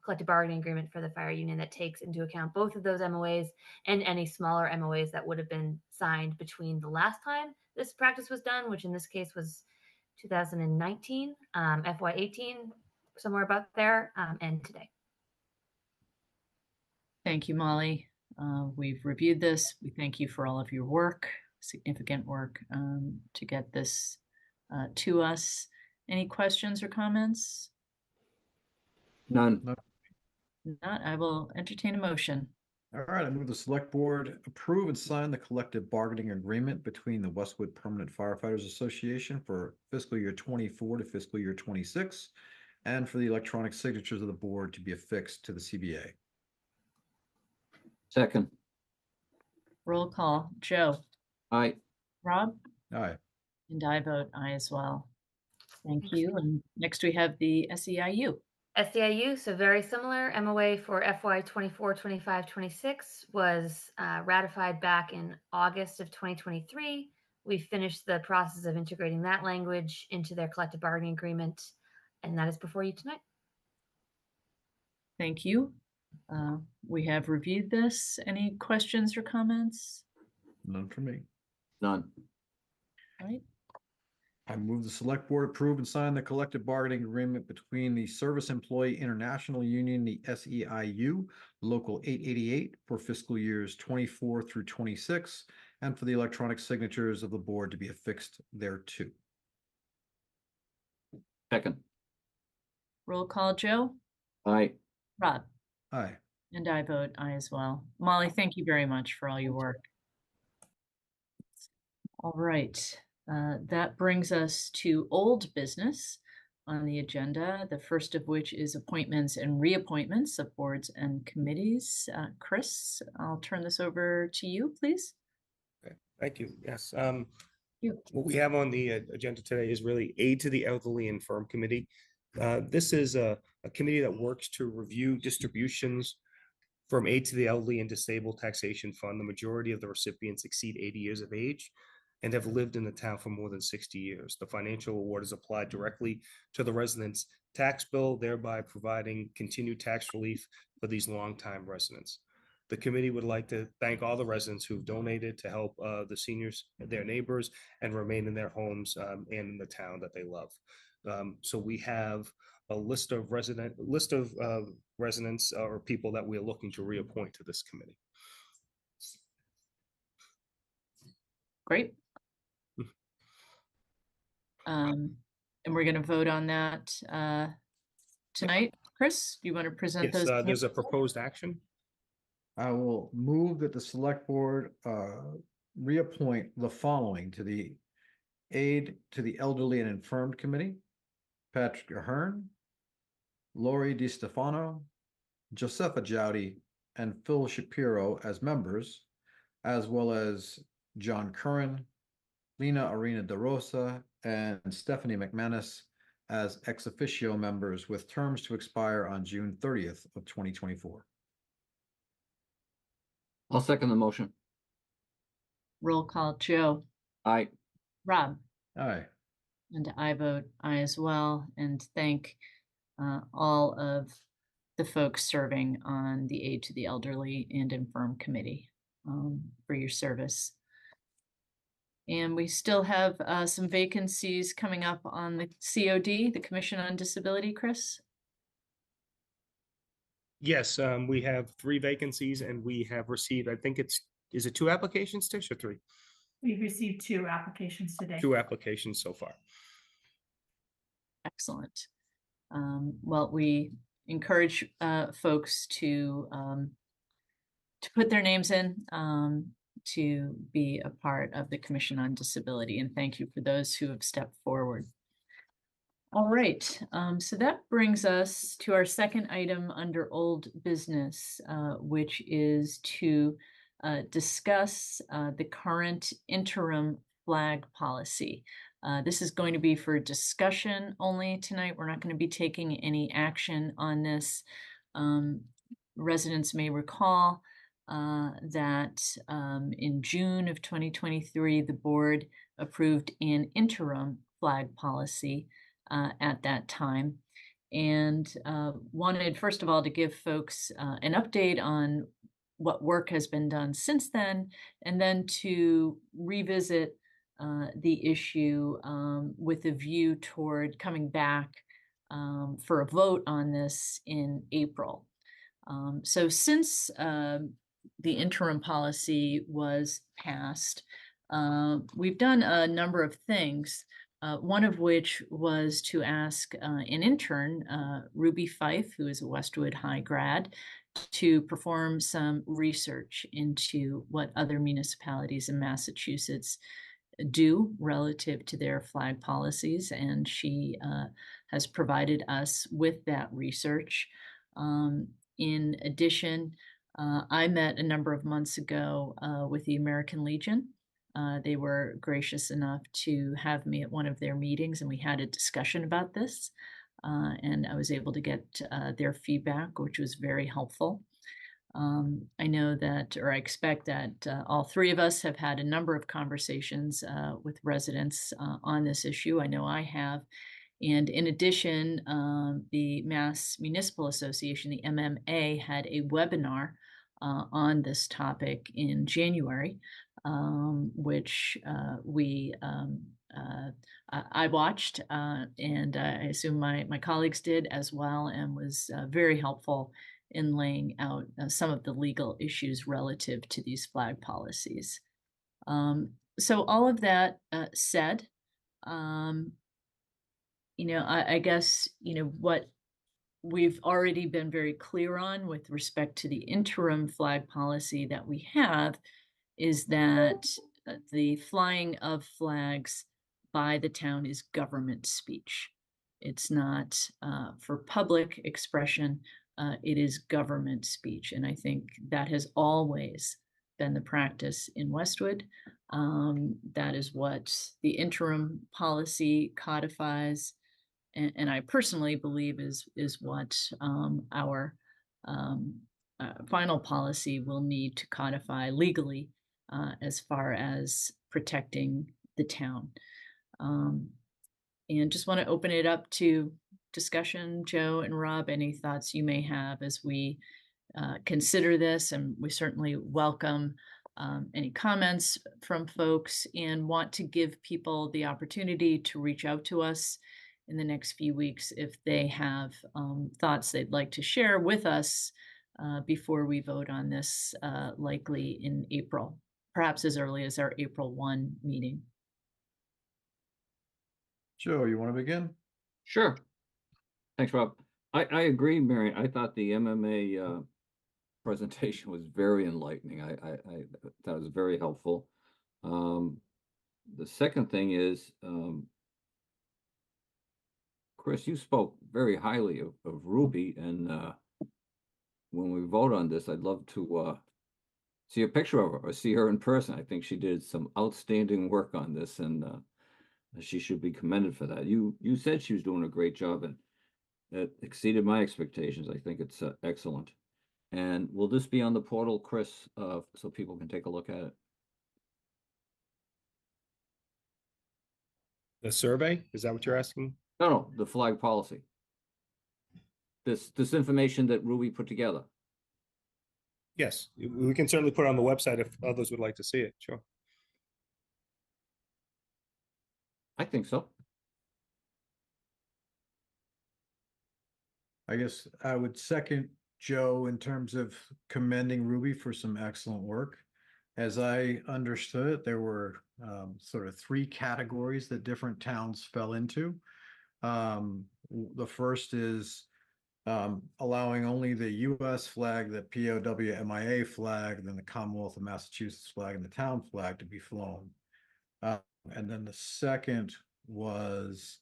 collective bargaining agreement for the fire union that takes into account both of those MOAs and any smaller MOAs that would have been signed between the last time this practice was done, which in this case was 2019, FY 18, somewhere about there, and today. Thank you, Molly. We've reviewed this. We thank you for all of your work, significant work, to get this to us. Any questions or comments? None. Not, I will entertain a motion. All right, I move the select board approve and sign the collective bargaining agreement between the Westwood Permanent Firefighters Association for fiscal year 24 to fiscal year 26, and for the electronic signatures of the board to be affixed to the CBA. Second. Roll call. Joe? Aye. Rob? Aye. And I vote aye as well. Thank you. And next we have the SEIU. SEIU, so very similar. MOA for FY 24, 25, 26 was ratified back in August of 2023. We finished the process of integrating that language into their collective bargaining agreement, and that is before you tonight. Thank you. We have reviewed this. Any questions or comments? None for me. None. All right. I move the select board approve and sign the collective bargaining agreement between the Service Employee International Union, the SEIU, Local 888 for fiscal years 24 through 26, and for the electronic signatures of the board to be affixed thereto. Second. Roll call. Joe? Aye. Rob? Aye. And I vote aye as well. Molly, thank you very much for all your work. All right. That brings us to old business on the agenda, the first of which is appointments and reappointments of boards and committees. Chris, I'll turn this over to you, please. Okay, thank you. Yes. What we have on the agenda today is really Aid to the Elderly Infirm Committee. This is a committee that works to review distributions from Aid to the Elderly and Disabled Taxation Fund. The majority of the recipients exceed 80 years of age and have lived in the town for more than 60 years. The financial award is applied directly to the resident's tax bill, thereby providing continued tax relief for these longtime residents. The committee would like to thank all the residents who've donated to help the seniors, their neighbors, and remain in their homes and in the town that they love. So we have a list of residents or people that we're looking to reappoint to this committee. Great. And we're going to vote on that tonight. Chris, do you want to present Yes, those? there's a proposed action. I will move that the select board reappoint the following to the Aid to the Elderly and Infirmed Committee: Patrick Ahern, Lori DiStefano, Josepha Jowdy, and Phil Shapiro as members, as well as John Curran, Lena Arena DeRosa, and Stephanie McManus as ex officio members with terms to expire on June 30th of 2024. I'll second the motion. Roll call. Joe. Aye. Rob. Aye. And I vote aye as well, and thank all of the folks serving on the Aid to the Elderly and Infirm Committee for your service. And we still have some vacancies coming up on the COD, the Commission on Disability, Chris? Yes, we have 3 vacancies and we have received, I think is it 2 applications, Tish, or 3? We've received 2 applications today. 2 applications so far. Excellent. Well, we encourage folks to put their names in to be a part of the Commission on Disability, and thank you for those who have stepped forward. All right, so that brings us to our second item under old business, which is to discuss the current interim flag policy. This is going to be for discussion only tonight. We're not going to be taking any action on this. Residents may recall that in June of 2023, the board approved an interim flag policy at that time, and wanted, first of all, to give folks an update on what work has been done since then, and then to revisit the issue with a view toward coming back for a vote on this in April. So since the interim policy was passed, we've done a number of things. One of which was to ask an intern, Ruby Fife, who is a Westwood High grad, to perform some research into what other municipalities in Massachusetts do relative to their flag policies, and she has provided us with that research. In addition, I met a number of months ago with the American Legion. They were gracious enough to have me at one of their meetings, and we had a discussion about this, and I was able to get their feedback, which was very helpful. I know that, or I expect that all 3 of us have had a number of conversations with residents on this issue. I know I have. And in addition, the Mass Municipal Association, the MMA, had a webinar on this topic in January, which I watched, and I assume my colleagues did as well, and was very helpful in laying out some of the legal issues relative to these flag policies. So all of that said, I guess, what we've already been very clear on with respect to the interim flag policy that we have is that the flying of flags by the town is government speech. It's not for public expression, it is government speech. And I think that has always been the practice in Westwood. That is what the interim policy codifies, and I personally believe is what our final policy will need to codify legally as far as protecting the town. And just want to open it up to discussion. Joe and Rob, any thoughts you may have as we consider this, and we certainly welcome any comments from folks and want to give people the opportunity to reach out to us in the next few weeks if they have thoughts they'd like to share with us before we vote on this, likely in April, perhaps as early as our April 1 meeting. Joe, you want to begin? Sure. Thanks, Rob. I agree, Mary. I thought the MMA presentation was very enlightening. I thought it was very helpful. The second thing is, Chris, you spoke very highly of Ruby, and when we vote on this, I'd love to see a picture of her or see her in person. I think she did some outstanding work on this, and she should be commended for that. You said she was doing a great job, and it exceeded my expectations. I think it's excellent. And will this be on the portal, Chris, so people can take a look at it? The survey? Is that what you're asking? No, the flag policy. This information that Ruby put together. Yes, we can certainly put it on the website if others would like to see it. Sure. I think so. I guess I would second Joe in terms of commending Ruby for some excellent work. As I understood it, there were sort of 3 categories that different towns fell into. The first is allowing only the U.S. flag, the POW MIA flag, then the Commonwealth of Massachusetts flag, and the town flag to be flown. And then the second was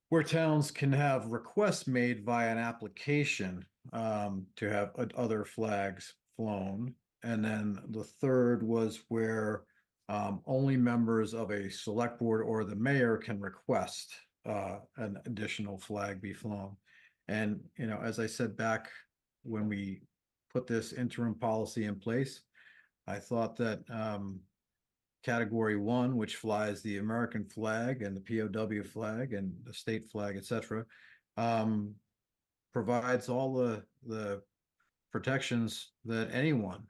where towns can have requests made via an application to have other flags flown. And then the third was where only members of a select board or the mayor can request an additional flag be flown. And, you know, as I said back when we put this interim policy in place, I thought that Category 1, which flies the American flag and the POW flag and the state flag, etc., provides all the protections that anyone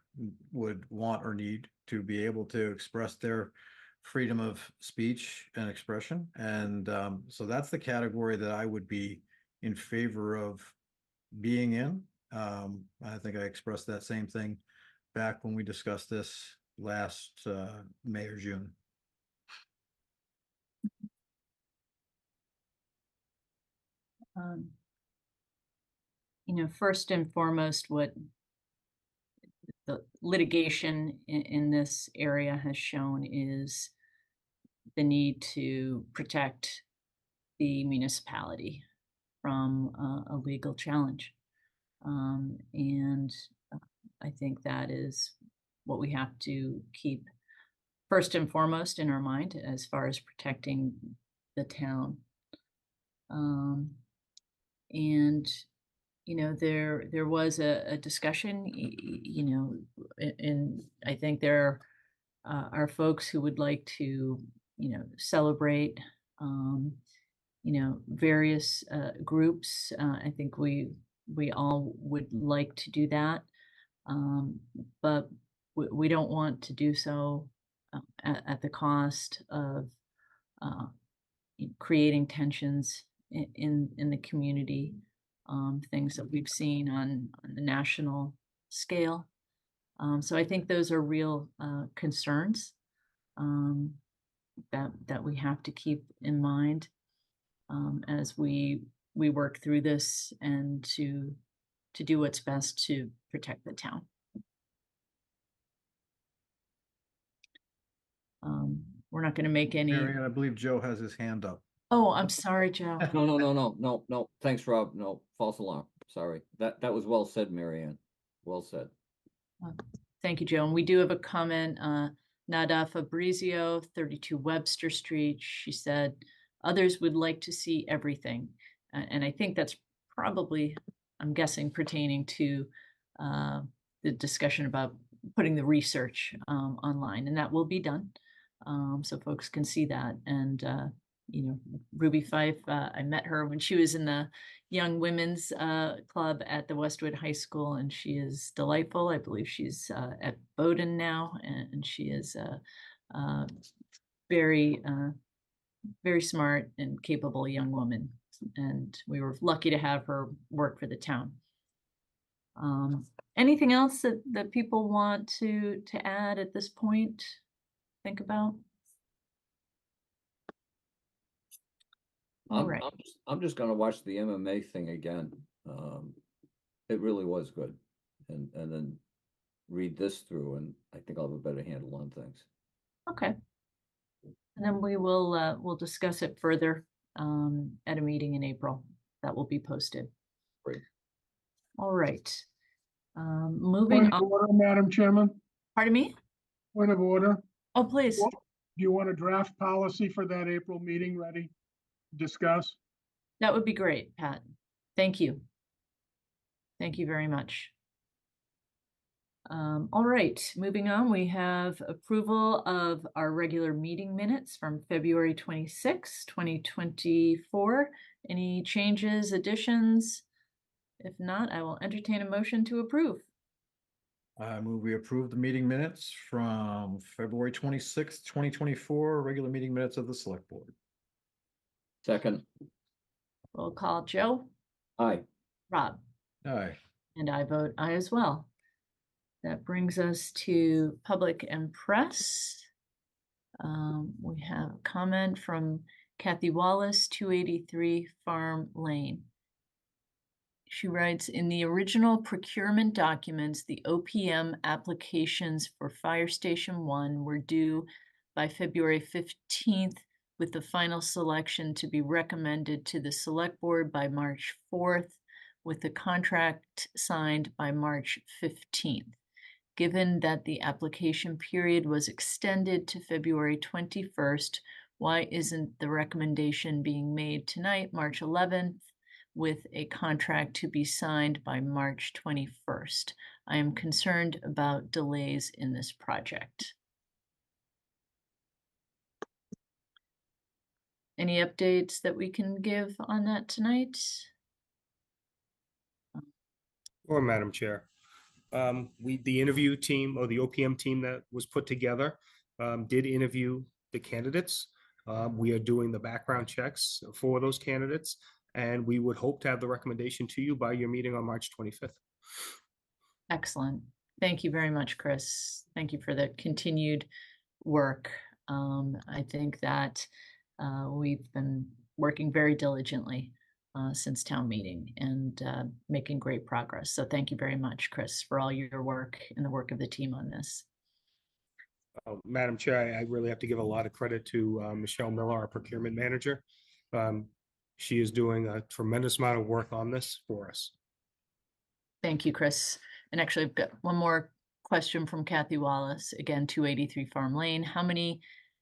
would want or need to be able to express their freedom of speech and expression. And so that's the category that I would be in favor of being in. I think I expressed that same thing back when we discussed this last May or June. You know, first and foremost, what the litigation in this area has shown is the need to protect the municipality from a legal challenge. And I think that is what we have to keep first and foremost in our mind as far as protecting the town. And you know, there was a discussion, you know, and I think there are folks who would like to, you know, celebrate, you know, various groups. I think we all would like to do that, but we don't want to do so at the cost of creating tensions in the community. Things that we've seen on the national scale. So I think those are real concerns that we have to keep in mind as we work through this and to do what's best to protect the town. We're not going to make any. Marion, I believe Joe has his hand up. Oh, I'm sorry, Joe. No. Thanks, Rob. No, false alarm. Sorry. That was well said, Marianne. Well said. Thank you, Joe. And we do have a comment, Nada Fabrizio, 32 Webster Street. She said, others would like to see everything. And I think that's probably, I'm guessing, pertaining to the discussion about putting the research online, and that will be done. So folks can see that. And, you know, Ruby Fife, I met her when she was in the Young Women's Club at the Westwood High School, and she is delightful. I believe she's at Bowdoin now, and she is very, very smart and capable young woman. And we were lucky to have her work for the town. Anything else that people want to add at this point? Think about? All right. I'm just gonna watch the MMA thing again. It really was good. And then read this through, and I think I'll have a better handle on things. Okay. And then we will we'll discuss it further at a meeting in April. That will be posted. Great. All right. Moving Point of on. order, Madam Chairman. Pardon me? Point of order. Oh, please. Do you want a draft policy for that April meeting ready? Discuss? That would be great, Pat. Thank you. Thank you very much. All right, moving on, we have approval of our regular meeting minutes from February 26, 2024. Any changes, additions? If not, I will entertain a motion to approve. I move we approve the meeting minutes from February 26th, 2024, regular meeting minutes of the Select Board. Second. We'll call Joe. Aye. Rob. Aye. And I vote aye as well. That brings us to public and press. We have a comment from Kathy Wallace, 283 Farm Lane. She writes, in the original procurement documents, the OPM applications for Fire Station 1 were due by February 15th, with the final selection to be recommended to the Select Board by March 4th, with the contract signed by March 15th. Given that the application period was extended to February 21st, why isn't the recommendation being made tonight, March 11th, with a contract to be signed by March 21st? I am concerned about delays in this project. Any updates that we can give on that tonight? Or Madam Chair. The interview team, or the OPM team that was put together, did interview the candidates. We are doing the background checks for those candidates, and we would hope to have the recommendation to you by your meeting on March 25th. Excellent. Thank you very much, Chris. Thank you for the continued work. I think that we've been working very diligently since town meeting and making great progress. So thank you very much, Chris, for all your work and the work of the team on this. Madam Chair, I really have to give a lot of credit to Michelle Miller, our procurement manager. She is doing a tremendous amount of work on this for us. Thank you, Chris. And actually, I've got one more question from Kathy Wallace, again, 283 Farm Lane. How many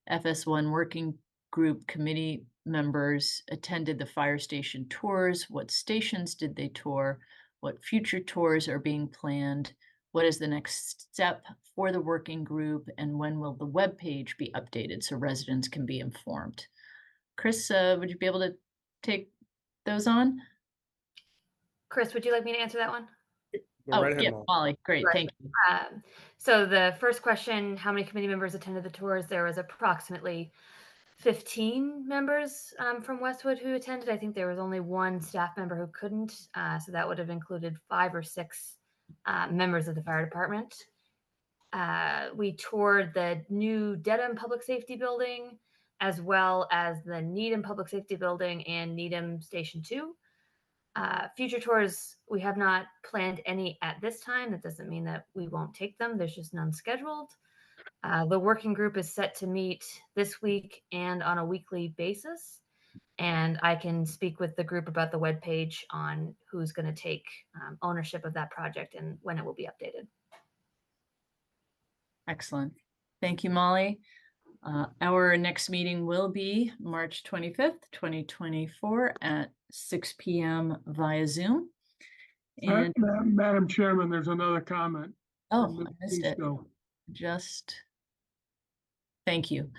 FS1 working group committee members attended the fire station tours? What stations did they tour? What future tours are being planned? What is the next step for the working group? And when will the webpage be updated so residents can be informed? Chris, would you be able to take those on? Chris, would you like me to answer that one? Go right ahead, yeah, Molly. Molly, great, Right. thank you. So the first question, how many committee members attended the tours? There was approximately 15 members from Westwood who attended. I think there was only one staff member who couldn't. So that would have included 5 or 6 members of the fire department. We toured the new Dedham Public Safety Building, as well as the Needham Public Safety Building and Needham Station 2. Future tours, we have not planned any at this time. That doesn't mean that we won't take them. There's just none scheduled. The working group is set to meet this week and on a weekly basis. And I can speak with the group about the webpage on who's going to take ownership of that project and when it will be updated. Excellent. Thank you, Molly. Our next meeting will be March 25th, 2024 at 6 p.m. via Zoom. And Madam Chairman, there's another comment. oh, I missed it. Thank you.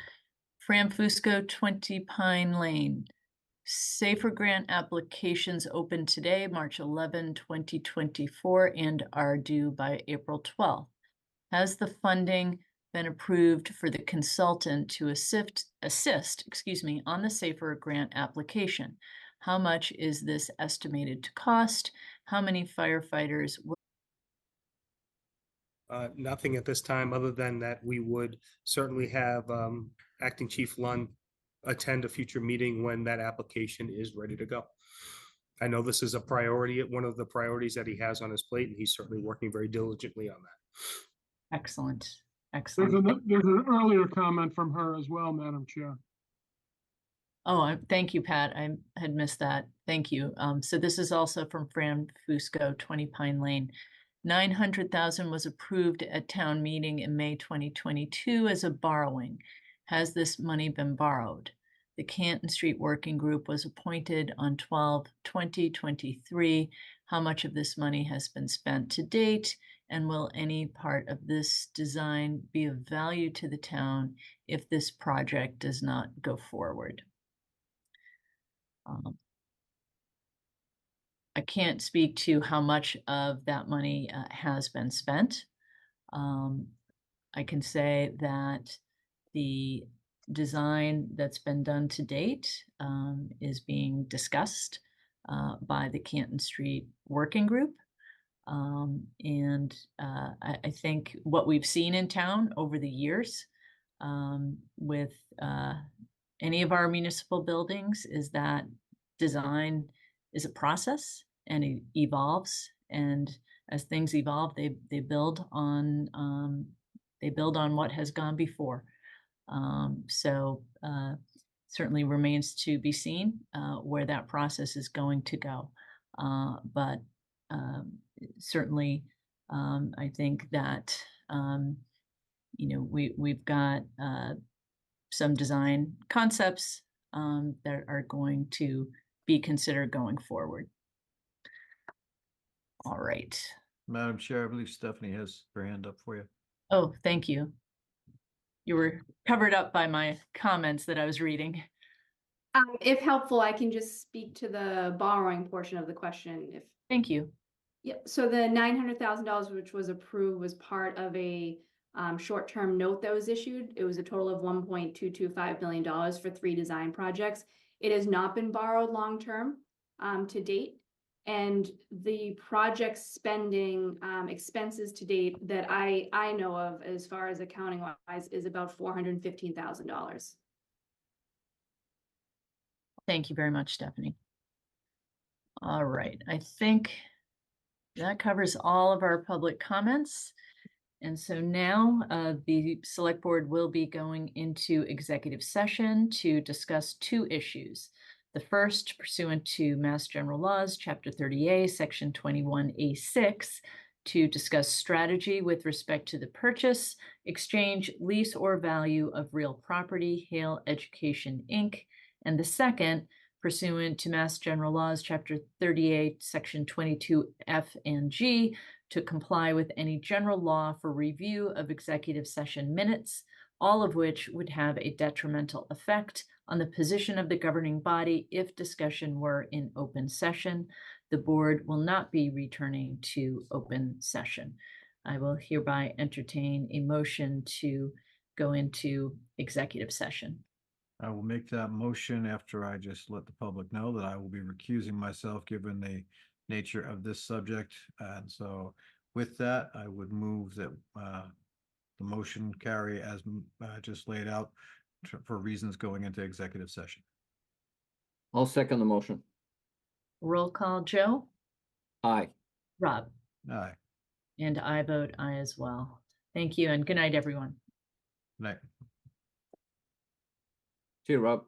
Fran Fusco, 20 Pine Lane. Safer grant applications open today, March 11, 2024, and are due by April 12th. Has the funding been approved for the consultant to assist, on the Safer grant application? How much is this estimated to cost? How many firefighters will? Nothing at this time, other than that we would certainly have Acting Chief Lund attend a future meeting when that application is ready to go. I know this is a priority, one of the priorities that he has on his plate, and he's certainly working very diligently on that. Excellent. Excellent. There's an earlier comment from her as well, Madam Chair. Oh, thank you, Pat. I had missed that. Thank you. So this is also from Fran Fusco, 20 Pine Lane. 900,000 was approved at town meeting in May 2022 as a borrowing. Has this money been borrowed? The Canton Street Working Group was appointed on 12/20/23. How much of this money has been spent to date? And will any part of this design be of value to the town if this project does not go forward? I can't speak to how much of that money has been spent. I can say that the design that's been done to date is being discussed by the Canton Street Working Group. I think what we've seen in town over the years with any of our municipal buildings is that design is a process and it evolves, and as things evolve, they build on what has gone before. Certainly remains to be seen where that process is going to go. But certainly, I think that we've got some design concepts that are going to be considered going forward. All right. Madam Chair, I believe Stephanie has her hand up for you. Oh, thank you. You were covered up by my comments that I was reading. If helpful, I can just speak to the borrowing portion of the question. Thank you. Yep. So the $900,000, which was approved, was part of a short-term note that was issued. It was a total of $1.225 million for 3 design projects. It has not been borrowed long-term to date. And the project spending expenses to date that I know of as far as accounting wise is about $415,000. Thank you very much, Stephanie. All right, I think that covers all of our public comments. And so now the select board will be going into executive session to discuss 2 issues. The first, pursuant to Mass General Laws, Chapter 30A, Section 21A6, to discuss strategy with respect to the purchase, exchange, lease, or value of real property, Hale Education, Inc. And the second, pursuant to Mass General Laws, Chapter 38, Section 22F and G, to comply with any general law for review of executive session minutes, all of which would have a detrimental effect on the position of the governing body if discussion were in open session. The board will not be returning to open session. I will hereby entertain a motion to go into executive session. I will make that motion after I just let the public know that I will be recusing myself given the nature of this subject. And so with that, I would move that the motion carry as just laid out for reasons going into executive session. I'll second the motion. Roll call, Joe? Aye. Rob? Aye. And I vote aye as well. Thank you, and good night, everyone. Good night. See you, Rob.